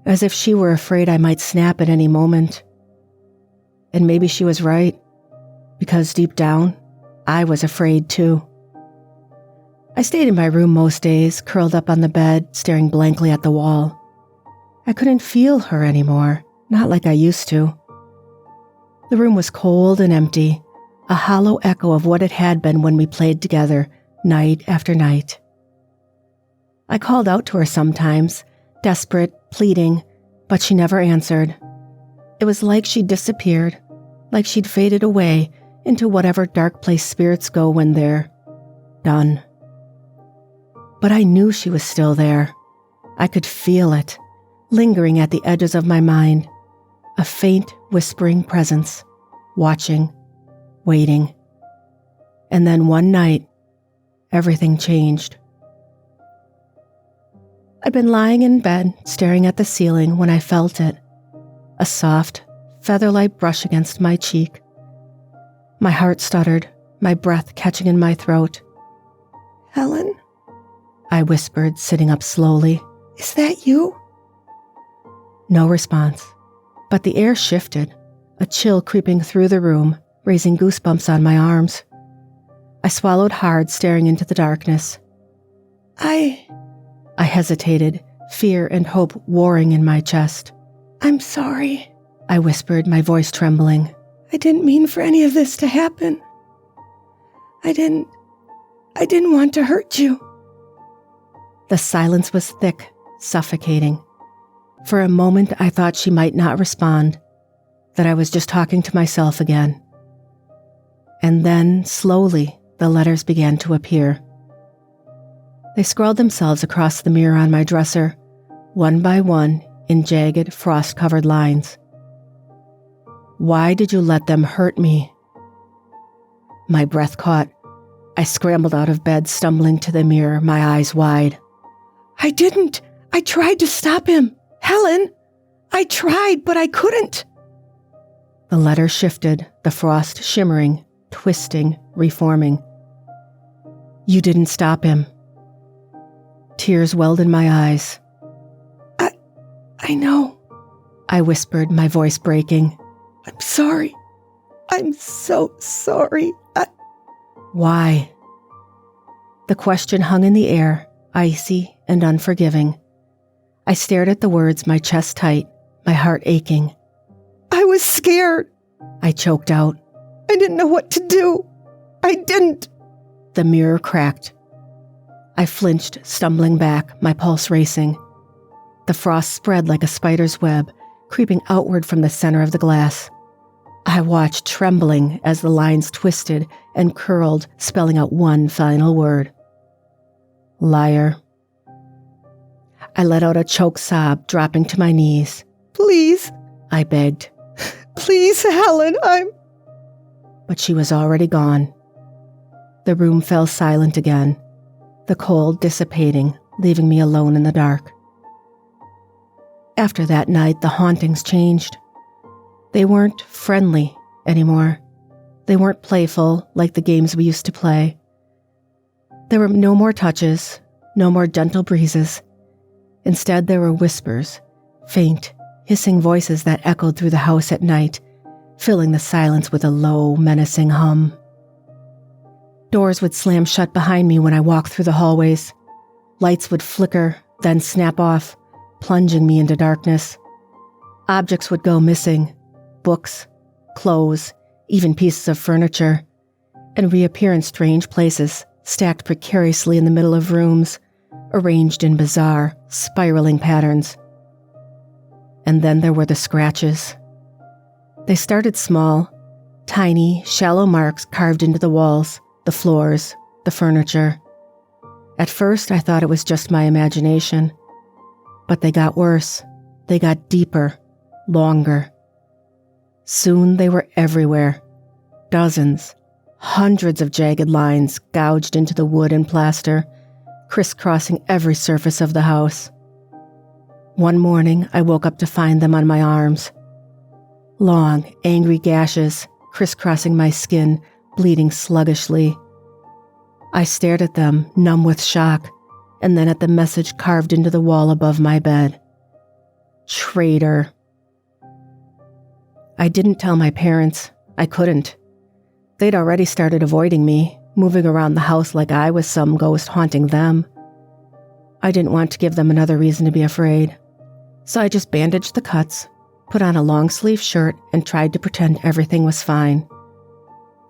as if she were afraid I might snap at any moment. And maybe she was right, because deep down, I was afraid too. I stayed in my room most days, curled up on the bed, staring blankly at the wall. I couldn't feel her anymore, not like I used to. The room was cold and empty, a hollow echo of what it had been when we played together, night after night. I called out to her sometimes, desperate, pleading, but she never answered. It was like she'd disappeared, like she'd faded away into whatever dark place spirits go when they're done. But I knew she was still there. I could feel it, lingering at the edges of my mind, a faint, whispering presence, watching, waiting. And then one night, everything changed. I'd been lying in bed, staring at the ceiling when I felt it, a soft, feather-light brush against my cheek. My heart stuttered, my breath catching in my throat. "Helen?" I whispered, sitting up slowly. "Is that you?" No response, but the air shifted, a chill creeping through the room, raising goosebumps on my arms. I swallowed hard, staring into the darkness. I hesitated, fear and hope warring in my chest. "I'm sorry," I whispered, my voice trembling. "I didn't mean for any of this to happen. I didn't want to hurt you." The silence was thick, suffocating. For a moment, I thought she might not respond, that I was just talking to myself again. And then, slowly, the letters began to appear. They scrawled themselves across the mirror on my dresser, one by one, in jagged, frost-covered lines. "Why did you let them hurt me?" My breath caught. I scrambled out of bed, stumbling to the mirror, my eyes wide. "I didn't! I tried to stop him! Helen! I tried, but I couldn't!" The letter shifted, the frost shimmering, twisting, reforming. "You didn't stop him." Tears welled in my eyes. I know," I whispered, my voice breaking. "I'm sorry. I'm so sorry. Why?" The question hung in the air, icy and unforgiving. I stared at the words, my chest tight, my heart aching. "I was scared," I choked out. "I didn't know what to do. I didn't." The mirror cracked. I flinched, stumbling back, my pulse racing. The frost spread like a spider's web, creeping outward from the center of the glass. I watched, trembling, as the lines twisted and curled, spelling out one final word. Liar. I let out a choked sob, dropping to my knees. "Please," I begged. "Please, Helen, But she was already gone. The room fell silent again, the cold dissipating, leaving me alone in the dark. After that night, the hauntings changed. They weren't friendly anymore. They weren't playful like the games we used to play. There were no more touches, no more gentle breezes. Instead, there were whispers, faint, hissing voices that echoed through the house at night, filling the silence with a low, menacing hum. Doors would slam shut behind me when I walked through the hallways. Lights would flicker, then snap off, plunging me into darkness. Objects would go missing, books, clothes, even pieces of furniture, and reappear in strange places, stacked precariously in the middle of rooms, arranged in bizarre, spiraling patterns. And then there were the scratches. They started small, tiny, shallow marks carved into the walls, the floors, the furniture. At first, I thought it was just my imagination. But they got worse. They got deeper, longer. Soon they were everywhere. Dozens, hundreds of jagged lines gouged into the wood and plaster, crisscrossing every surface of the house. One morning, I woke up to find them on my arms. Long, angry gashes crisscrossing my skin, bleeding sluggishly. I stared at them, numb with shock, and then at the message carved into the wall above my bed. Traitor. I didn't tell my parents. I couldn't. They'd already started avoiding me, moving around the house like I was some ghost haunting them. I didn't want to give them another reason to be afraid. So I just bandaged the cuts, put on a long-sleeve shirt, and tried to pretend everything was fine.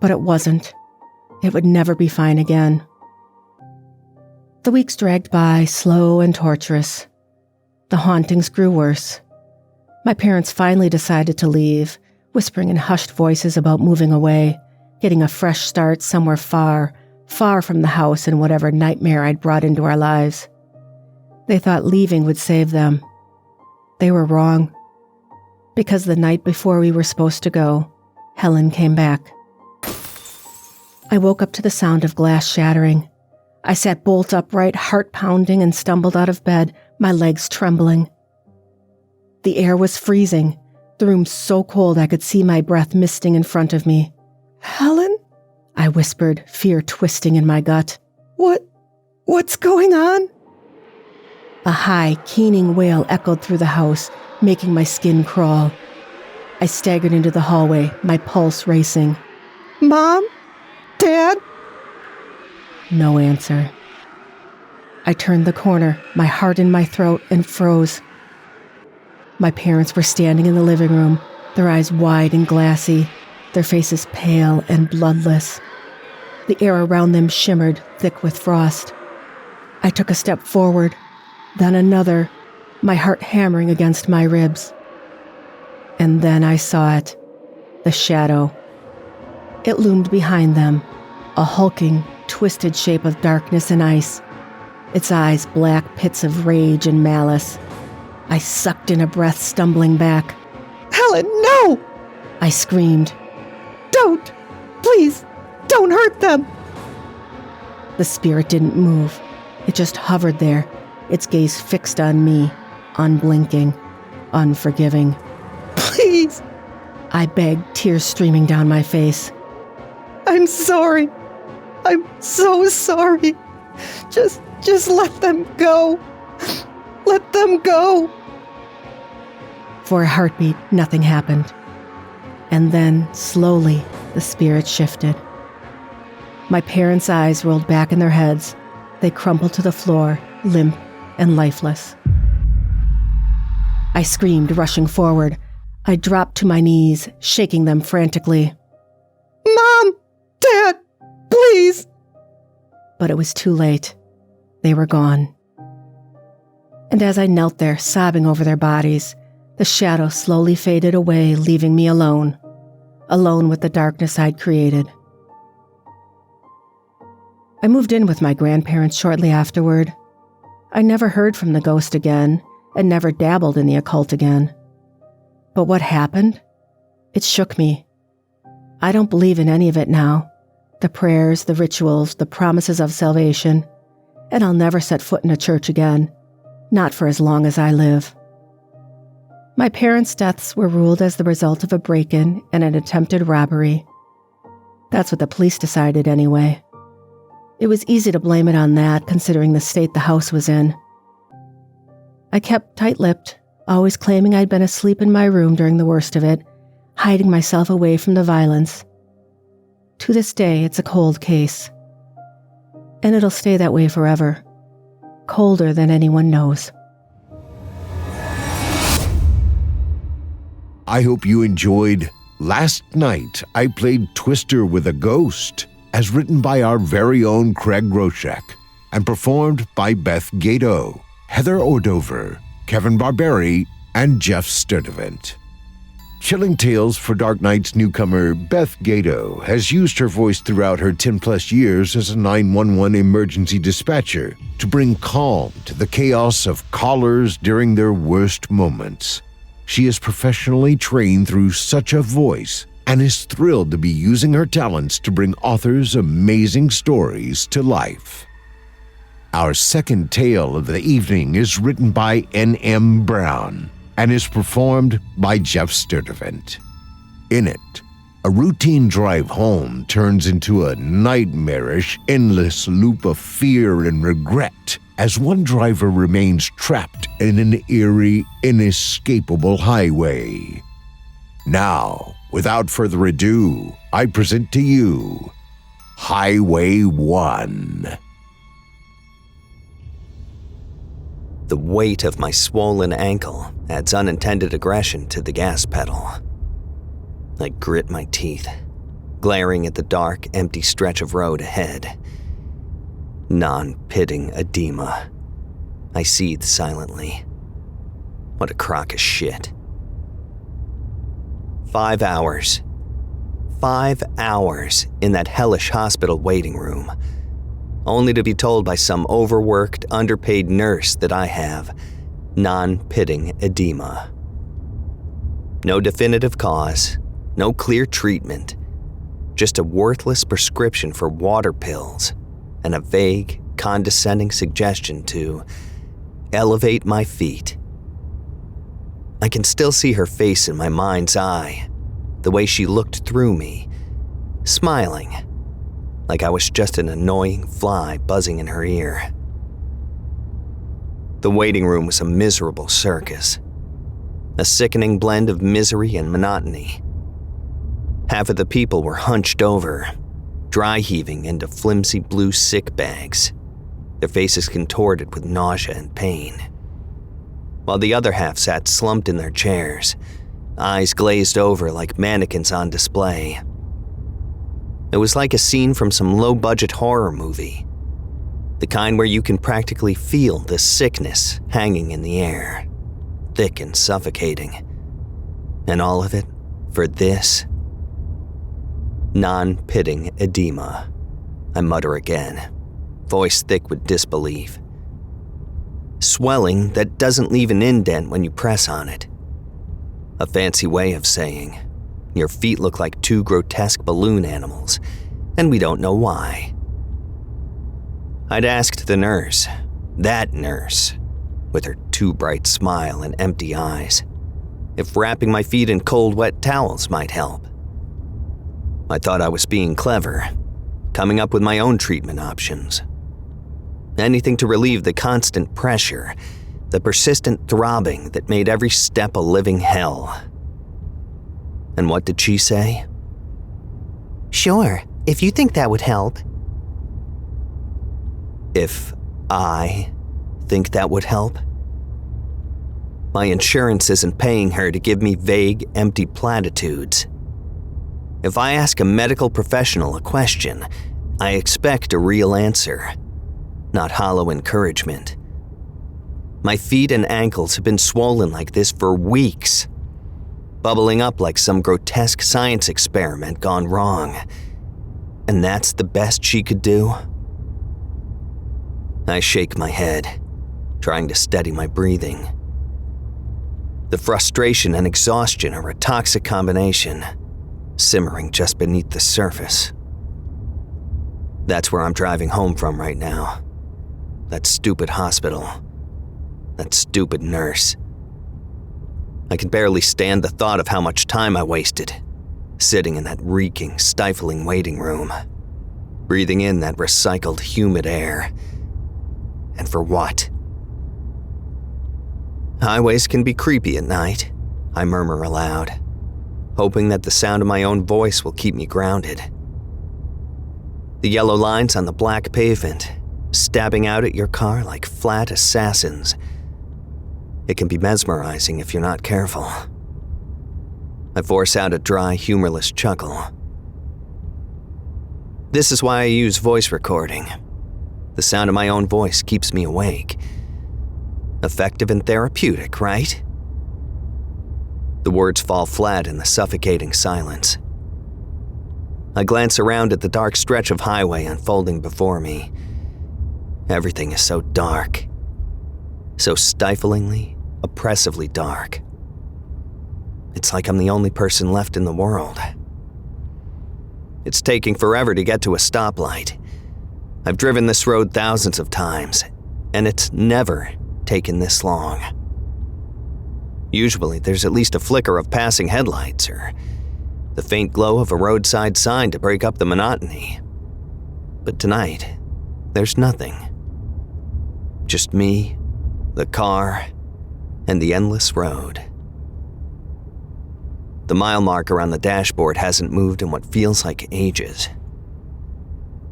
But it wasn't. It would never be fine again. The weeks dragged by, slow and torturous. The hauntings grew worse. My parents finally decided to leave, whispering in hushed voices about moving away, getting a fresh start somewhere far, far from the house and whatever nightmare I'd brought into our lives. They thought leaving would save them. They were wrong. Because the night before we were supposed to go, Helen came back. I woke up to the sound of glass shattering. I sat bolt upright, heart pounding, and stumbled out of bed, my legs trembling. The air was freezing, the room so cold I could see my breath misting in front of me. "Helen?" I whispered, fear twisting in my gut. What's going on?" A high, keening wail echoed through the house, making my skin crawl. I staggered into the hallway, my pulse racing. "Mom? Dad?" No answer. I turned the corner, my heart in my throat, and froze. My parents were standing in the living room, their eyes wide and glassy, their faces pale and bloodless. The air around them shimmered, thick with frost. I took a step forward, then another, my heart hammering against my ribs. And then I saw it, the shadow. It loomed behind them, a hulking, twisted shape of darkness and ice, its eyes black pits of rage and malice. I sucked in a breath, stumbling back. "Helen, no!" I screamed. "Don't! Please, don't hurt them!" The spirit didn't move. It just hovered there, its gaze fixed on me, unblinking, unforgiving. "Please!" I begged, tears streaming down my face. "I'm sorry. I'm so sorry. Just let them go. Let them go." For a heartbeat, nothing happened. And then, slowly, the spirit shifted. My parents' eyes rolled back in their heads. They crumpled to the floor, limp and lifeless. I screamed, rushing forward. I dropped to my knees, shaking them frantically. "Mom! Dad! Please!" But it was too late. They were gone. And as I knelt there, sobbing over their bodies, the shadow slowly faded away, leaving me alone with the darkness I'd created. I moved in with my grandparents shortly afterward. I never heard from the ghost again, and never dabbled in the occult again. But what happened? It shook me. I don't believe in any of it now. The prayers, the rituals, the promises of salvation. And I'll never set foot in a church again. Not for as long as I live. My parents' deaths were ruled as the result of a break-in and an attempted robbery. That's what the police decided anyway. It was easy to blame it on that, considering the state the house was in. I kept tight-lipped, always claiming I'd been asleep in my room during the worst of it, hiding myself away from the violence. To this day, it's a cold case. And it'll stay that way forever. Colder than anyone knows. I hope you enjoyed Last Night I Played Twister with a Ghost, as written by our very own Craig Groshek, and performed by Beth Gadow, Heather Ordover, Kevin Barbare, and Geoff Sturtevant. Chilling Tales for Dark Nights newcomer Beth Gadow has used her voice throughout her 10-plus years as a 911 emergency dispatcher to bring calm to the chaos of callers during their worst moments. She is professionally trained through such a voice and is thrilled to be using her talents to bring authors' amazing stories to life. Our second tale of the evening is written by N.M. Brown and is performed by Geoff Sturtevant. In it, a routine drive home turns into a nightmarish, endless loop of fear and regret as one driver remains trapped in an eerie, inescapable highway. Now, without further ado, I present to you Highway 1. The weight of my swollen ankle adds unintended aggression to the gas pedal. I grit my teeth, glaring at the dark, empty stretch of road ahead. Non-pitting edema. I seethe silently. What a crock of shit. 5 hours. 5 hours in that hellish hospital waiting room, only to be told by some overworked, underpaid nurse that I have non-pitting edema. No definitive cause, no clear treatment, just a worthless prescription for water pills and a vague, condescending suggestion to elevate my feet. I can still see her face in my mind's eye, the way she looked through me, smiling, like I was just an annoying fly buzzing in her ear. The waiting room was a miserable circus, a sickening blend of misery and monotony. Half of the people were hunched over, dry heaving into flimsy blue sick bags, their faces contorted with nausea and pain, while the other half sat slumped in their chairs, eyes glazed over like mannequins on display. It was like a scene from some low-budget horror movie, the kind where you can practically feel the sickness hanging in the air, thick and suffocating. And all of it for this non-pitting edema, I mutter again, voice thick with disbelief. Swelling that doesn't leave an indent when you press on it. A fancy way of saying, your feet look like two grotesque balloon animals, and we don't know why. I'd asked the nurse, that nurse, with her too bright smile and empty eyes, if wrapping my feet in cold, wet towels might help. I thought I was being clever, coming up with my own treatment options. Anything to relieve the constant pressure, the persistent throbbing that made every step a living hell. And what did she say? Sure, if you think that would help. If I think that would help? My insurance isn't paying her to give me vague, empty platitudes. If I ask a medical professional a question, I expect a real answer, not hollow encouragement. My feet and ankles have been swollen like this for weeks, bubbling up like some grotesque science experiment gone wrong. And that's the best she could do? I shake my head, trying to steady my breathing. The frustration and exhaustion are a toxic combination, simmering just beneath the surface. That's where I'm driving home from right now. That stupid hospital. That stupid nurse. I can barely stand the thought of how much time I wasted, sitting in that reeking, stifling waiting room, breathing in that recycled, humid air. And for what? Highways can be creepy at night, I murmur aloud, hoping that the sound of my own voice will keep me grounded. The yellow lines on the black pavement, stabbing out at your car like flat assassins. It can be mesmerizing if you're not careful. I force out a dry, humorless chuckle. This is why I use voice recording. The sound of my own voice keeps me awake. Effective and therapeutic, right? The words fall flat in the suffocating silence. I glance around at the dark stretch of highway unfolding before me. Everything is so dark. So stiflingly, oppressively dark. It's like I'm the only person left in the world. It's taking forever to get to a stoplight. I've driven this road thousands of times, and it's never taken this long. Usually there's at least a flicker of passing headlights or the faint glow of a roadside sign to break up the monotony. But tonight, there's nothing. Just me, the car, and the endless road. The mile marker on the dashboard hasn't moved in what feels like ages.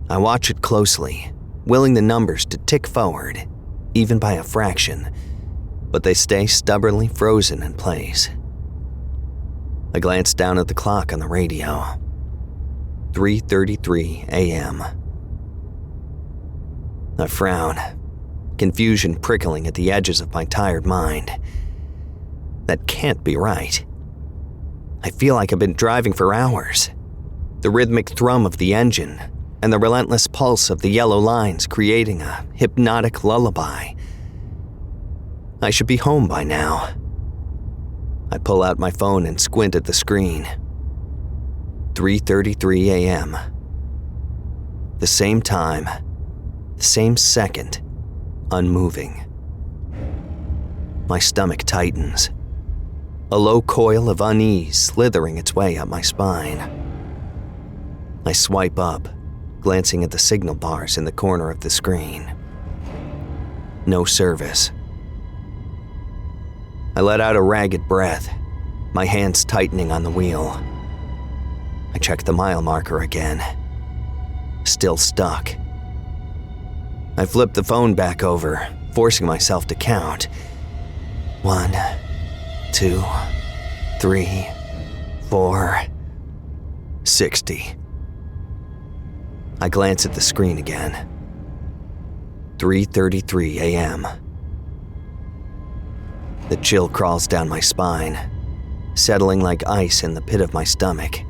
I watch it closely, willing the numbers to tick forward, even by a fraction, but they stay stubbornly frozen in place. I glance down at the clock on the radio. 3:33 a.m. I frown, confusion prickling at the edges of my tired mind. That can't be right. I feel like I've been driving for hours. The rhythmic thrum of the engine and the relentless pulse of the yellow lines creating a hypnotic lullaby. I should be home by now. I pull out my phone and squint at the screen. 3:33 a.m. The same time, the same second, unmoving. My stomach tightens. A low coil of unease slithering its way up my spine. I swipe up, glancing at the signal bars in the corner of the screen. No service. I let out a ragged breath, my hands tightening on the wheel. I check the mile marker again. Still stuck. I flip the phone back over, forcing myself to count. 1, 2, 3, 4, 60. I glance at the screen again. 3:33 a.m. The chill crawls down my spine, settling like ice in the pit of my stomach.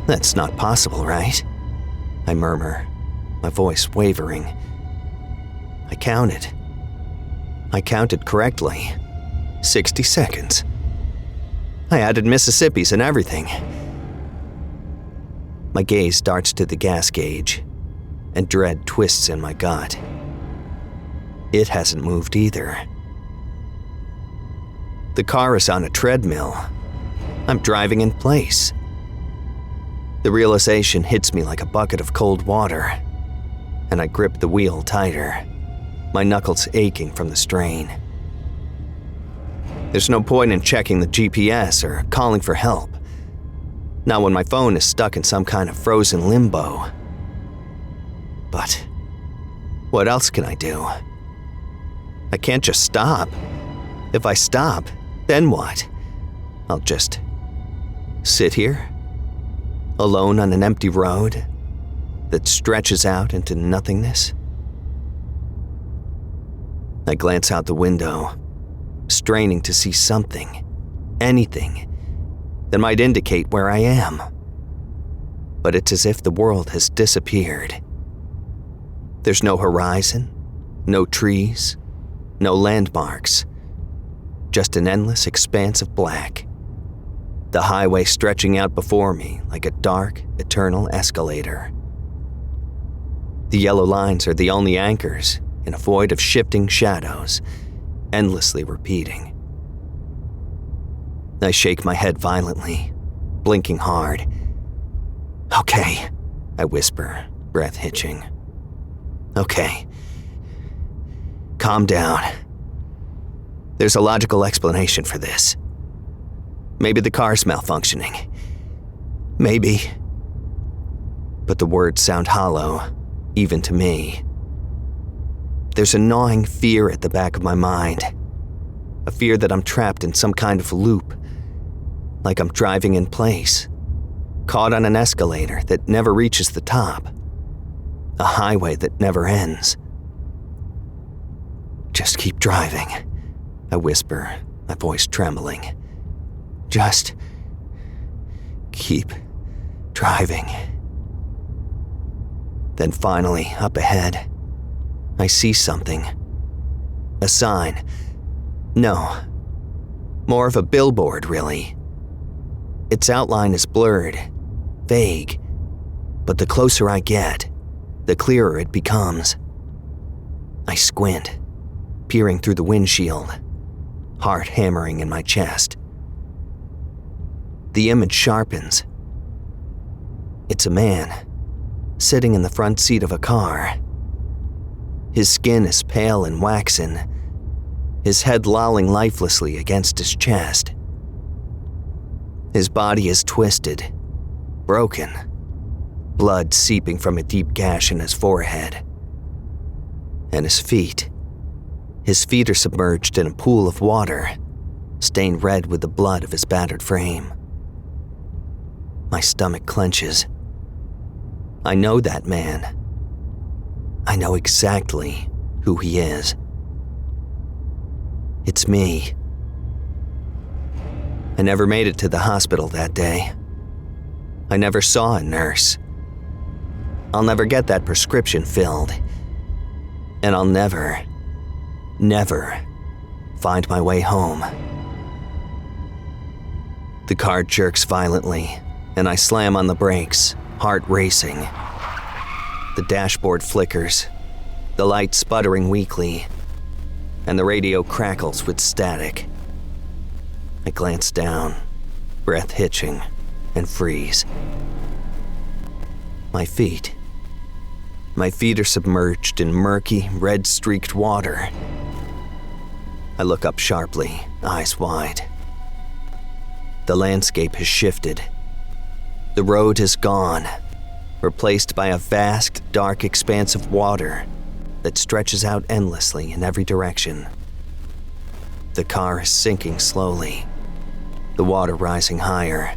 That's not possible, right? I murmur, my voice wavering. I counted. I counted correctly. 60 seconds. I added Mississippi's and everything. My gaze darts to the gas gauge, and dread twists in my gut. It hasn't moved either. The car is on a treadmill. I'm driving in place. The realization hits me like a bucket of cold water, and I grip the wheel tighter, my knuckles aching from the strain. There's no point in checking the GPS or calling for help. Not when my phone is stuck in some kind of frozen limbo. But what else can I do? I can't just stop. If I stop, then what? I'll just sit here, alone on an empty road that stretches out into nothingness. I glance out the window, straining to see something, anything, that might indicate where I am. But it's as if the world has disappeared. There's no horizon, no trees, no landmarks, just an endless expanse of black. The highway stretching out before me like a dark, eternal escalator. The yellow lines are the only anchors in a void of shifting shadows, endlessly repeating, I shake my head violently, blinking hard. "Okay," I whisper, breath hitching. "Okay. Calm down. There's a logical explanation for this. Maybe the car's malfunctioning. Maybe." But the words sound hollow, even to me. There's a gnawing fear at the back of my mind. A fear that I'm trapped in some kind of loop. Like I'm driving in place. Caught on an escalator that never reaches the top. A highway that never ends. "Just keep driving," I whisper, my voice trembling. "Just keep driving." Then finally, up ahead, I see something. A sign. No. More of a billboard, really. Its outline is blurred, vague, but the closer I get, the clearer it becomes. I squint, peering through the windshield, heart hammering in my chest. The image sharpens. It's a man, sitting in the front seat of a car. His skin is pale and waxen, his head lolling lifelessly against his chest. His body is twisted, broken, blood seeping from a deep gash in his forehead. And his feet are submerged in a pool of water, stained red with the blood of his battered frame. My stomach clenches. I know that man. I know exactly who he is. It's me. I never made it to the hospital that day. I never saw a nurse. I'll never get that prescription filled. And I'll never find my way home. The car jerks violently, and I slam on the brakes, heart racing. The dashboard flickers, the lights sputtering weakly, and the radio crackles with static. I glance down, breath hitching, and freeze. My feet are submerged in murky, red-streaked water. I look up sharply, eyes wide. The landscape has shifted. The road is gone, replaced by a vast, dark expanse of water that stretches out endlessly in every direction. The car is sinking slowly, the water rising higher,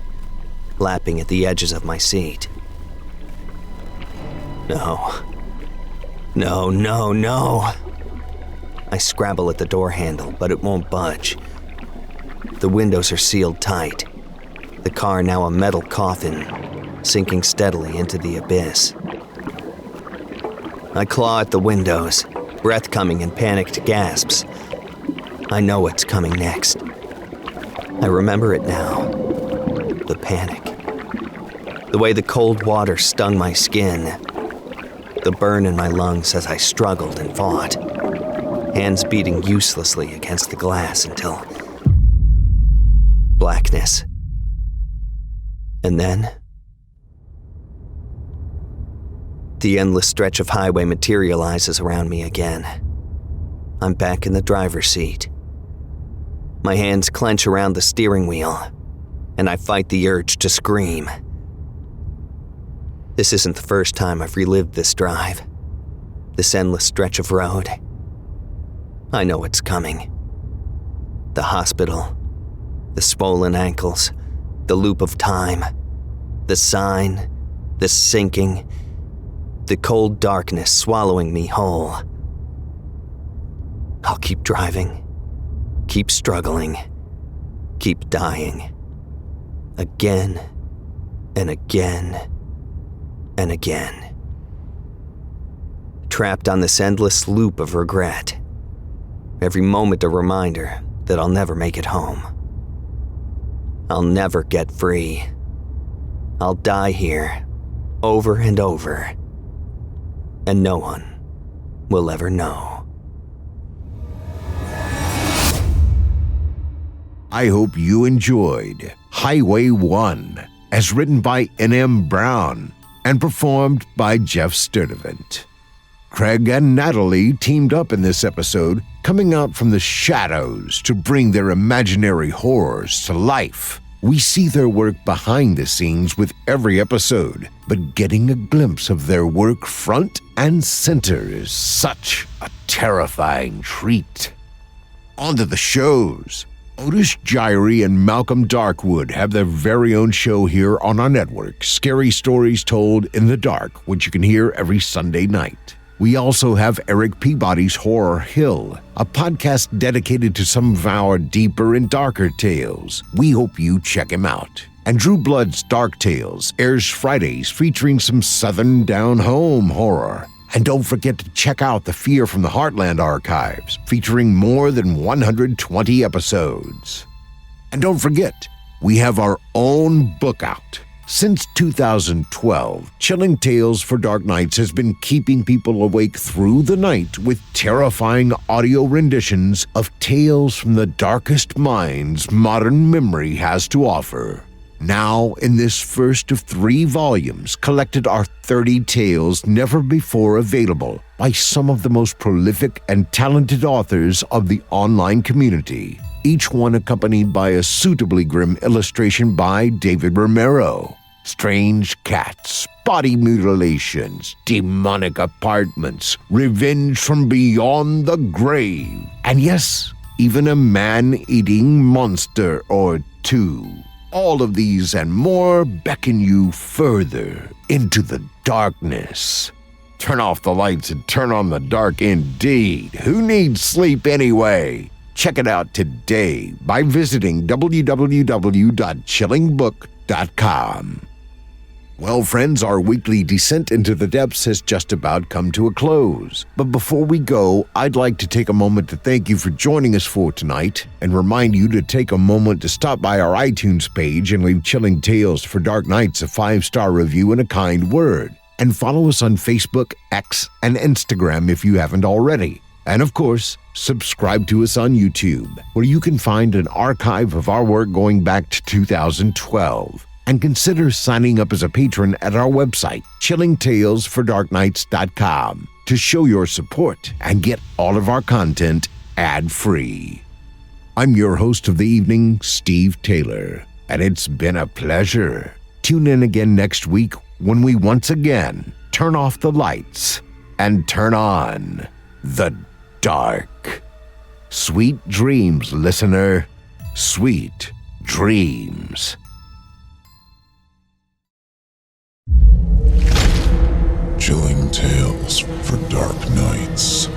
lapping at the edges of my seat. No. I scrabble at the door handle, but it won't budge. The windows are sealed tight, the car now a metal coffin, sinking steadily into the abyss. I claw at the windows, breath coming in panicked gasps. I know what's coming next. I remember it now. The panic. The way the cold water stung my skin. The burn in my lungs as I struggled and fought. Hands beating uselessly against the glass until... blackness. And then... the endless stretch of highway materializes around me again. I'm back in the driver's seat. My hands clench around the steering wheel, and I fight the urge to scream. This isn't the first time I've relived this drive, this endless stretch of road. I know what's coming. The hospital, the swollen ankles, the loop of time, the sign, the sinking, the cold darkness swallowing me whole. I'll keep driving, keep struggling, keep dying. Again and again and again. Trapped on this endless loop of regret. Every moment a reminder that I'll never make it home. I'll never get free. I'll die here, over and over. And no one will ever know. I hope you enjoyed Highway 1, as written by N.M. Brown and performed by Geoff Sturtevant. Craig and Natalie teamed up in this episode, coming out from the shadows to bring their imaginary horrors to life. We see their work behind the scenes with every episode, but getting a glimpse of their work front and center is such a terrifying treat. On to the shows. Otis Gyrie and Malcolm Darkwood have their very own show here on our network, Scary Stories Told in the Dark, which you can hear every Sunday night. We also have Eric Peabody's Horror Hill, a podcast dedicated to some of our deeper and darker tales. We hope you check him out. And Drew Blood's Dark Tales airs Fridays, featuring some Southern down-home horror. And don't forget to check out the Fear from the Heartland archives, featuring more than 120 episodes. And don't forget, we have our own book out. Since 2012, Chilling Tales for Dark Nights has been keeping people awake through the night with terrifying audio renditions of tales from the darkest minds modern memory has to offer. Now, in this first of 3 volumes, collected are 30 tales never before available by some of the most prolific and talented authors of the online community, each one accompanied by a suitably grim illustration by David Romero. Strange cats, body mutilations, demonic apartments, revenge from beyond the grave, and yes, even a man-eating monster or two. All of these and more beckon you further into the darkness. Turn off the lights and turn on the dark indeed. Who needs sleep anyway? Check it out today by visiting www.chillingbook.com. Well, friends, our weekly descent into the depths has just about come to a close. But before we go, I'd like to take a moment to thank you for joining us for tonight and remind you to take a moment to stop by our iTunes page and leave Chilling Tales for Dark Nights a 5-star review and a kind word. And follow us on Facebook, X, and Instagram if you haven't already. And of course, subscribe to us on YouTube, where you can find an archive of our work going back to 2012. And consider signing up as a patron at our website, chillingtalesfordarknights.com, to show your support and get all of our content ad-free. I'm your host of the evening, Steve Taylor, and it's been a pleasure. Tune in again next week when we once again turn off the lights and turn on the dark. Sweet dreams, listener. Sweet dreams. Chilling Tales for Dark Nights.